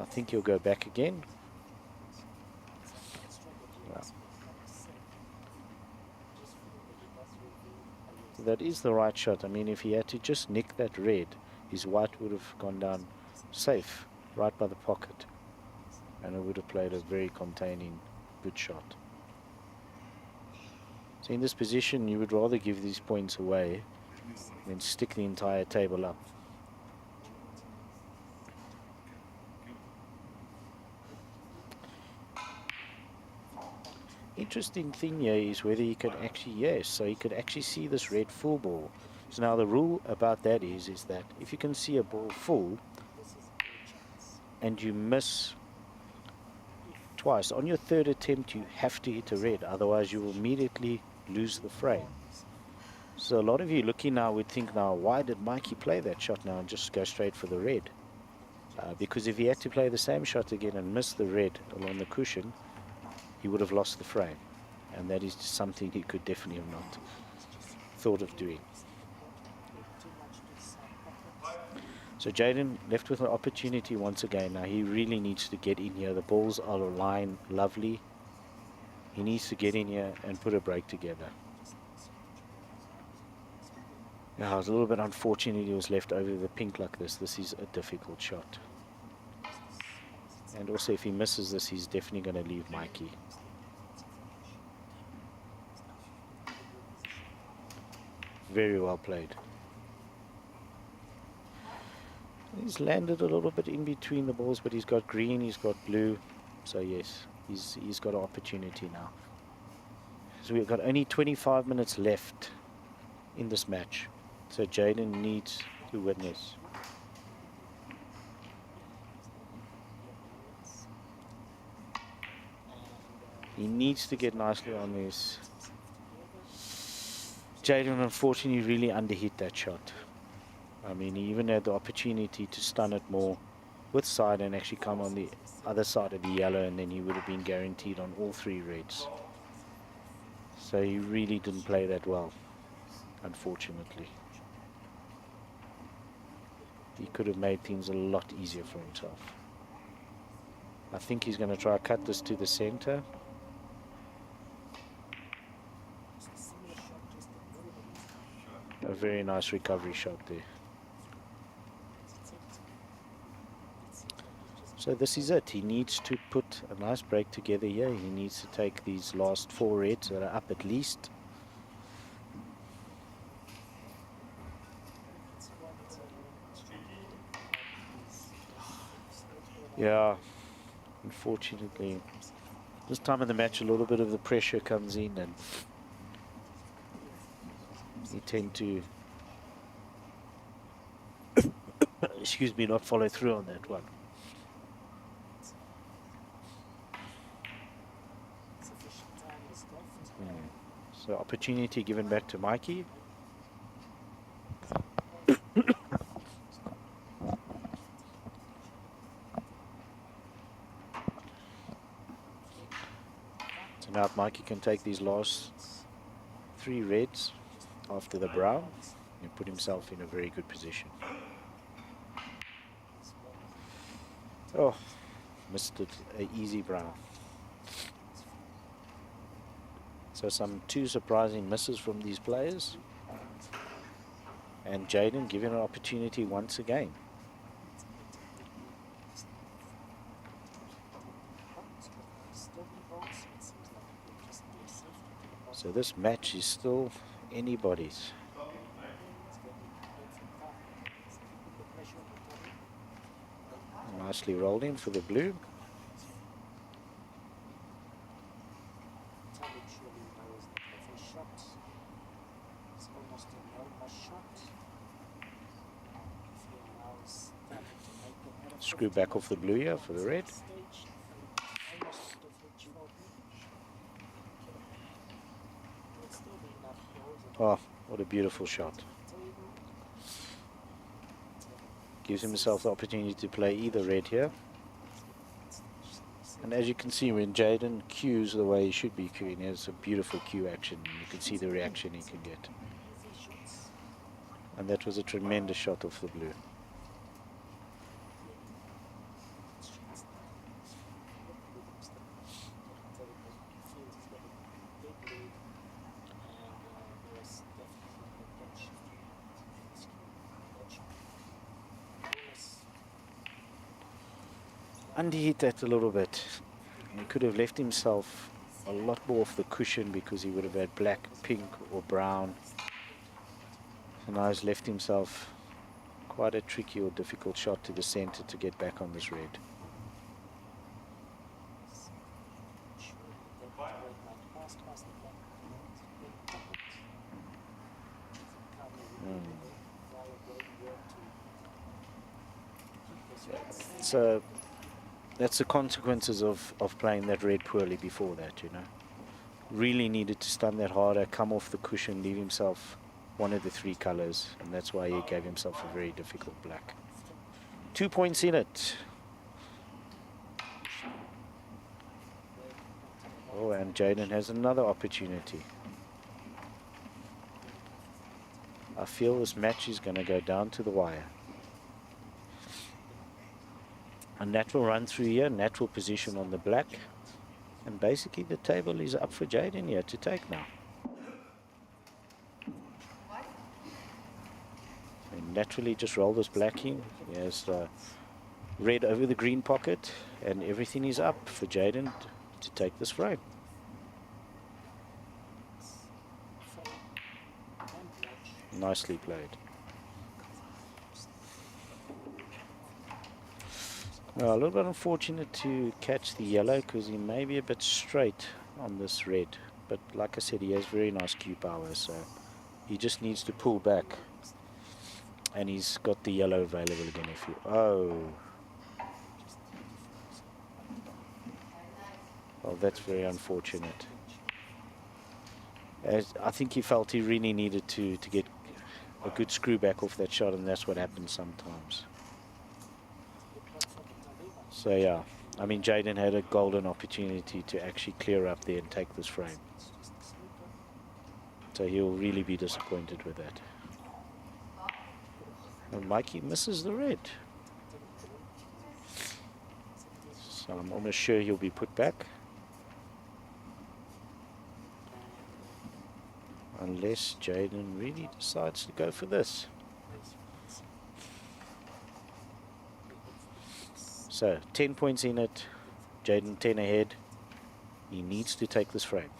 I think he'll go back again. Yeah. That is the right shot. I mean, if he had to just nick that red, his white would have gone down safe, right by the pocket. And it would have played a very containing, good shot. So in this position, you would rather give these points away than stick the entire table up. Interesting thing here is whether he could actually, yes, so he could actually see this red full ball. So now the rule about that is that if you can see a ball full and you miss twice, on your third attempt you have to hit a red, otherwise you will immediately lose the frame. So a lot of you looking now would think, now why did Mikey play that shot now and just go straight for the red? Because if he had to play the same shot again and miss the red along the cushion, he would have lost the frame, and that is something he could definitely have not thought of doing. So Jaden left with an opportunity once again. Now he really needs to get in here. The balls are aligned lovely. He needs to get in here and put a break together. Now it was a little bit unfortunate he was left over the pink like this. This is a difficult shot. And also if he misses this, he's definitely going to leave Mikey. Very well played. He's landed a little bit in between the balls, but he's got green, he's got blue. So yes, he's got an opportunity now. So we've got only 25 minutes left in this match. So Jaden needs to win this. He needs to get nicely on this. Jaden unfortunately really underhit that shot. I mean, he even had the opportunity to stun it more, with side and actually come on the other side of the yellow, and then he would have been guaranteed on all 3 reds. So he really didn't play that well, unfortunately. He could have made things a lot easier for himself. I think he's going to try to cut this to the center. A very nice recovery shot there. So this is it. He needs to put a nice break together here. He needs to take these last 4 reds that are up at least. Yeah, unfortunately, this time of the match a little bit of the pressure comes in and you tend to excuse me, not follow through on that one. So opportunity given back to Mikey. So now if Mikey can take these last 3 reds after the brown and put himself in a very good position. Oh, missed it, an easy brown. So some 2 surprising misses from these players. And Jaden given an opportunity once again. So this match is still anybody's. Nicely rolled in for the blue. Screw back off the blue here for the red. Oh, what a beautiful shot. Gives himself the opportunity to play either red here. And as you can see, when Jaden cues the way he should be cueing, it's a beautiful cue action. You can see the reaction he can get. And that was a tremendous shot off the blue. Underhit that a little bit. He could have left himself a lot more off the cushion because he would have had black, pink or brown. And now he's left himself quite a tricky or difficult shot to the center to get back on this red. So that's the consequences of playing that red poorly before that, you know. Really needed to stun that harder, come off the cushion, leave himself one of the 3 colors, and that's why he gave himself a very difficult black. 2 points in it. Oh, and Jaden has another opportunity. I feel this match is going to go down to the wire. A natural run through here, natural position on the black. And basically the table is up for Jaden here to take now. And naturally just roll this black in. He has the red over the green pocket and everything is up for Jaden to take this frame. Nicely played. A little bit unfortunate to catch the yellow because he may be a bit straight on this red. But like I said, he has very nice cue power, so he just needs to pull back. And he's got the yellow available again if you... Oh. Well, that's very unfortunate. As I think he felt he really needed to get a good screw back off that shot, and that's what happens sometimes. So yeah, I mean Jaden had a golden opportunity to actually clear up there and take this frame. It's just a snooker. So he'll really be disappointed with that. And Mikey misses the red. So I'm almost sure he'll be put back. Unless Jaden really decides to go for this. So 10 points in it. Jaden 10 ahead. He needs to take this frame.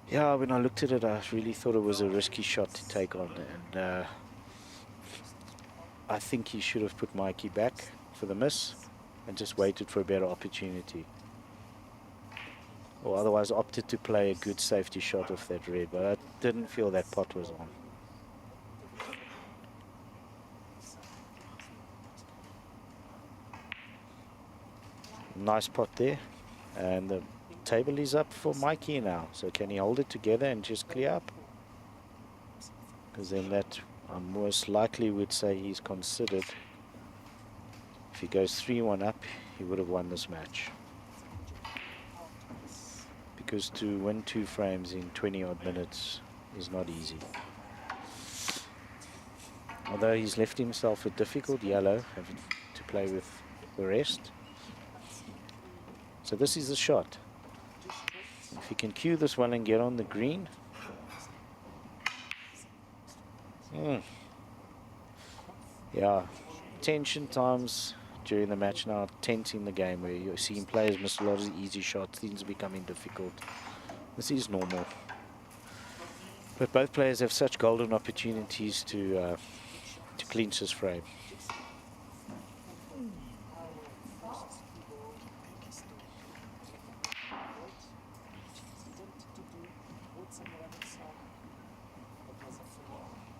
Yeah, when I looked at it, I really thought it was a risky shot to take on. And I think he should have put Mikey back for the miss and just waited for a better opportunity. Or otherwise opted to play a good safety shot off that red. But I didn't feel that pot was on. Nice pot there. And the table is up for Mikey now. So can he hold it together and just clear up? Because then that I most likely would say he's considered. If he goes 3-1 up, he would have won this match. Because to win 2 frames in 20 odd minutes is not easy. Although he's left himself a difficult yellow, having to play with the rest. So this is the shot. If he can cue this one and get on the green. Yeah, tension times during the match now, tense in the game where you're seeing players miss a lot of easy shots, things becoming difficult. This is normal. But both players have such golden opportunities to clinch this frame.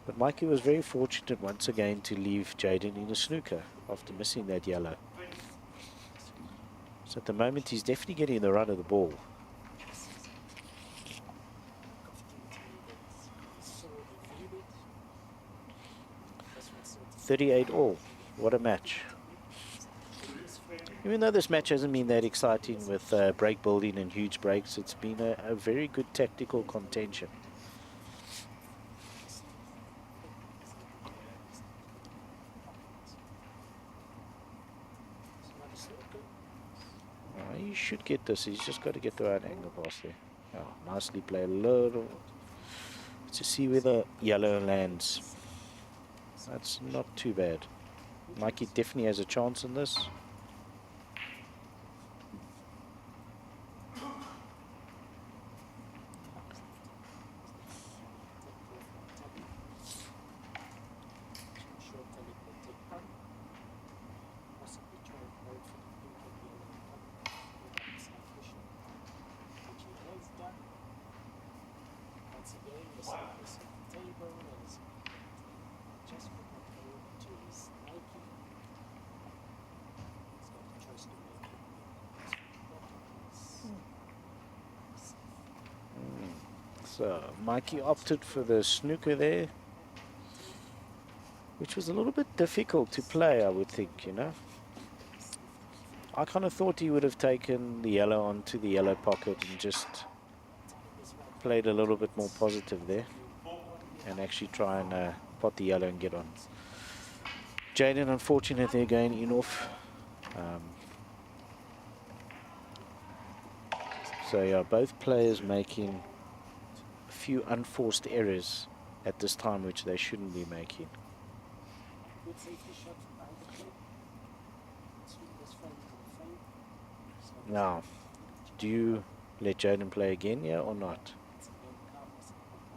But Mikey was very fortunate once again to leave Jaden in a snooker after missing that yellow. So at the moment he's definitely getting the run of the ball. 38 all. What a match. Even though this match hasn't been that exciting with break building and huge breaks, it's been a very good tactical contention. He should get this. He's just got to get the right angle pass there. Oh, nicely played. A little to see where the yellow lands. That's not too bad. Mikey definitely has a chance in this. So Mikey opted for the snooker there, which was a little bit difficult to play, I would think, you know. I kind of thought he would have taken the yellow onto the yellow pocket and just played a little bit more positive there and actually try and pot the yellow and get on. Jaden, unfortunate there going in off. So yeah, both players making a few unforced errors at this time, which they shouldn't be making. Now, do you let Jaden play again here or not?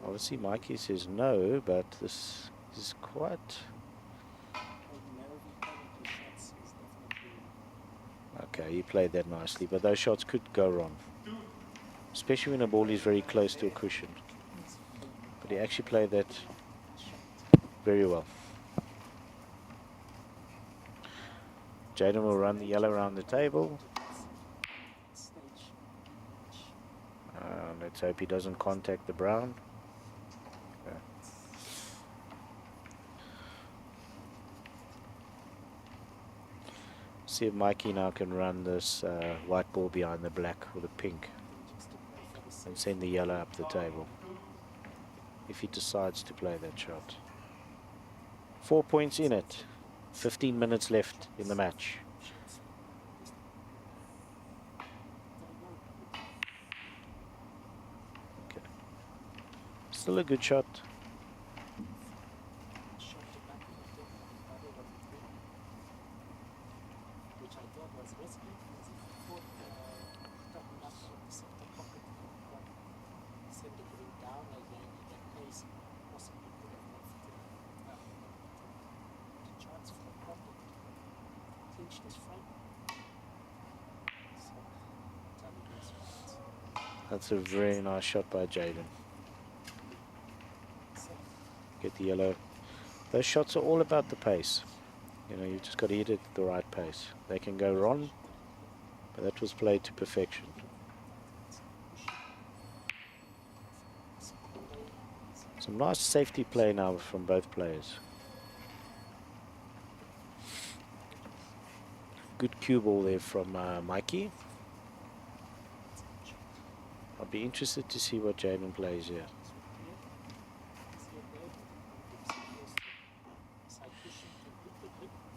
Obviously Mikey says no, but this is quite... Okay, he played that nicely, but those shots could go wrong. Especially when the ball is very close to a cushion. But he actually played that very well. Jaden will run the yellow around the table. Let's hope he doesn't contact the brown. See if Mikey now can run this white ball behind the black or the pink just to play for the and sake send the yellow up the table. If he decides to play that shot. 4 points in it. 15 minutes left in the match. shots. Okay. Still a good shot. Shot to back in the thing, batted on the green, which I thought was risky because if you put coming up from the center pocket, send the green down again in that case, possibly could have left the chance for the pocket. Clinched his frame. So, telling his friends. That's a very nice shot by Jaden. So, Get the yellow. Those shots are all about the pace. You know, you just got to hit it at the right pace. They can go wrong, but that was played to perfection. Some nice safety play now from both players. Good cue ball there from Mikey. I'll be interested to see what Jaden plays here.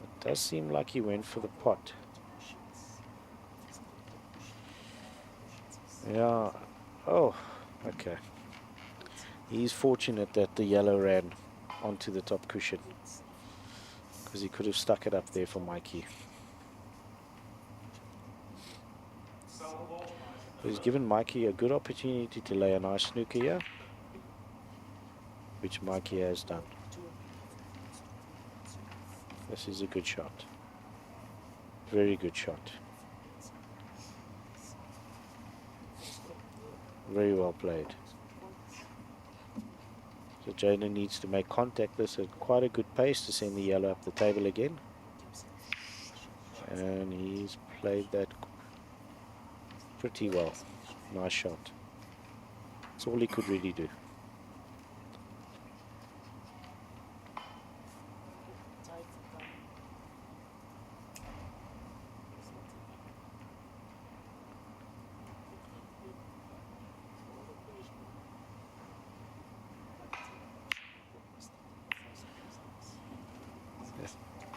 It does seem like he went for the pot. Yeah. Oh, okay. He's fortunate that the yellow ran onto the top cushion, because he could have stuck it up there for Mikey. He's given Mikey a good opportunity to lay a nice snooker here, which Mikey has done. This is a good shot. Very good shot. Very well played. So Jaden needs to make contact this at quite a good pace to send the yellow up the table again. And he's played that pretty well. Nice shot. That's all he could really do.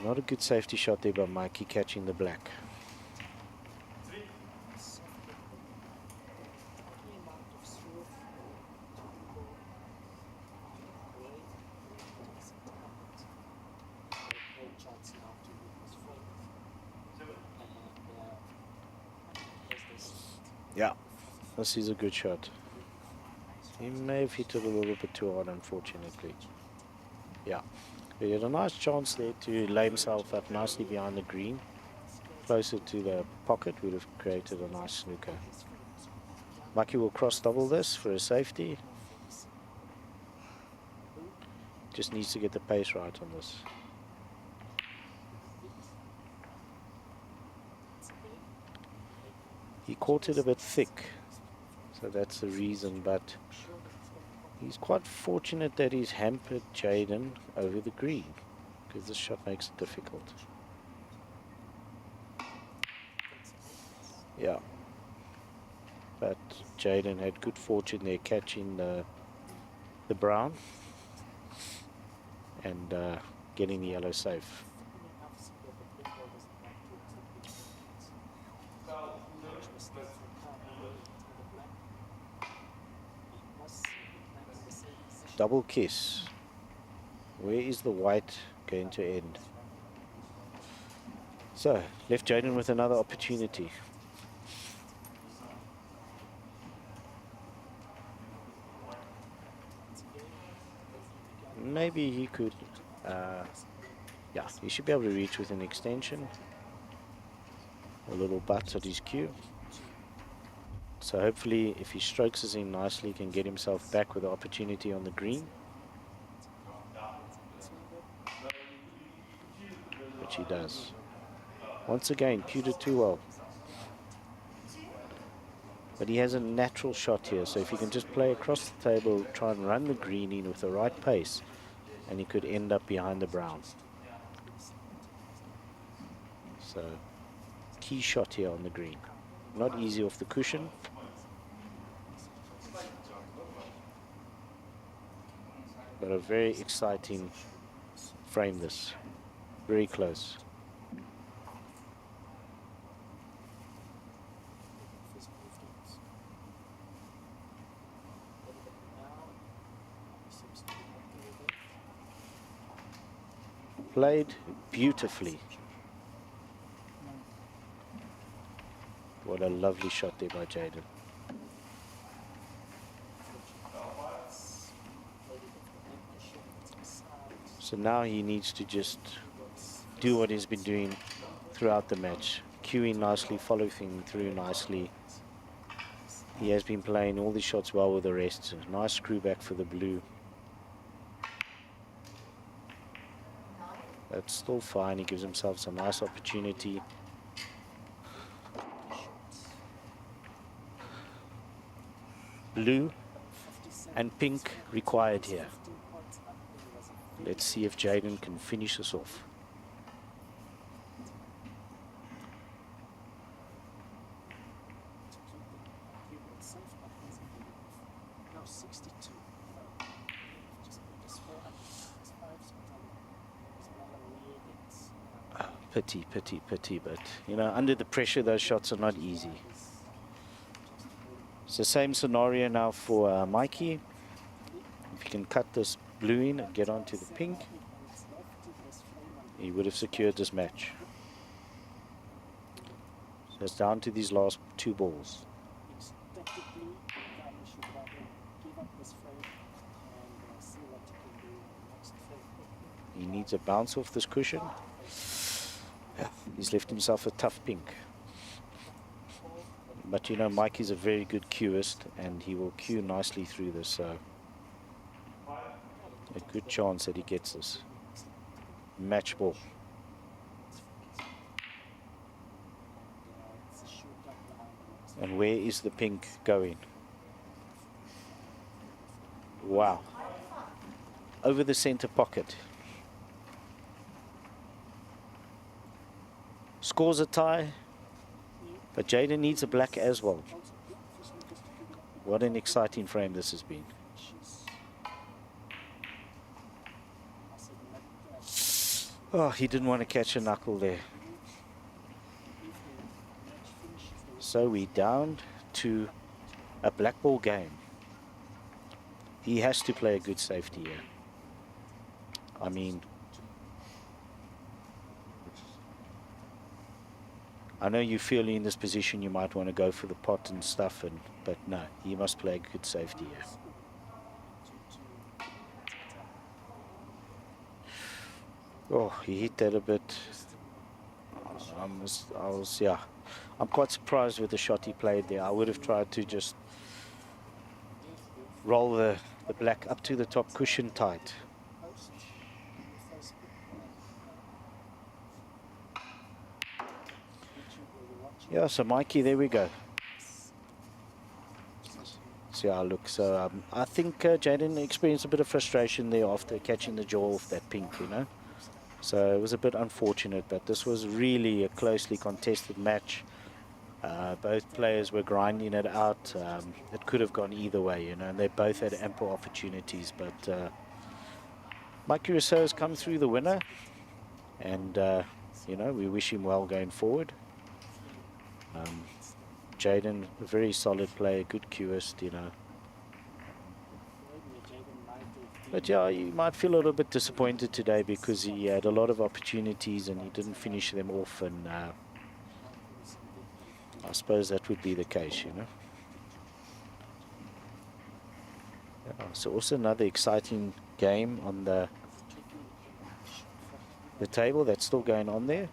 Not a good safety shot there by Mikey, catching the black. Yeah, this is a good shot. He may have hit it a little bit too hard, unfortunately. Yeah. He had a nice chance there to lay himself up nicely behind the green. Closer to the pocket would have created a nice snooker. Mikey will cross double this for a safety. Just needs to get the pace right on this. He caught it a bit thick, so that's the reason, but he's quite fortunate that he's hampered Jaden over the green, because this shot makes it difficult. Yeah. But Jaden had good fortune there catching the brown and getting the yellow safe. Double kiss. Where is the white going to end? So, left Jaden with another opportunity. Maybe he could, yeah, he should be able to reach with an extension. A little butt at his cue. So hopefully, if he strokes this in nicely, he can get himself back with the opportunity on the green. Which he does. Once again, cued it too well. But he has a natural shot here, so if he can just play across the table, try and run the green in with the right pace, and he could end up behind the brown. So tee shot here on the green. Not easy off the cushion. But a very exciting frame this. Very close. Played beautifully. What a lovely shot there by Jaden. So now he needs to just do what he's been doing throughout the match. Cueing nicely, following through nicely. He has been playing all these shots well with the rest. So nice screw back for the blue. That's still fine. He gives himself some nice opportunity. Blue and pink required here. Let's see if Jaden can finish this off. Pity, pity, pity, but you know, under the pressure those shots are not easy. It's the same scenario now for Mikey. If he can cut this blue in and get onto the pink, he would have secured this match. So it's down to these last two balls. He needs a bounce off this cushion. He's left himself a tough pink. But you know, Mikey's a very good cueist and he will cue nicely through this, so a good chance that he gets this. Match ball. And where is the pink going? Wow. Over the center pocket. Scores a tie, but Jaden needs a black as well. What an exciting frame this has been. Oh, he didn't want to catch a knuckle there. So we down to a black ball game. He has to play a good safety here. I mean, I know you feel in this position you might want to go for the pot and stuff, but no, he must play a good safety here. Oh, he hit that a bit. I'm quite surprised with the shot he played there. I would have tried to just roll the black up to the top cushion tight. Yeah, so Mikey, there we go. See how it looks. So I think Jaden experienced a bit of frustration there after catching the jaw off that pink, you know. So it was a bit unfortunate, but this was really a closely contested match. Both players were grinding it out. It could have gone either way, you know, and they both had ample opportunities. But Mikey Rousseau has come through the winner, and you know, we wish him well going forward. Jaden, a very solid player, good cueist, you know. But yeah, you might feel a little bit disappointed today because he had a lot of opportunities and he didn't finish them off, and I suppose that would be the case, you know. Yeah, so also another exciting game on the table that's still going on there.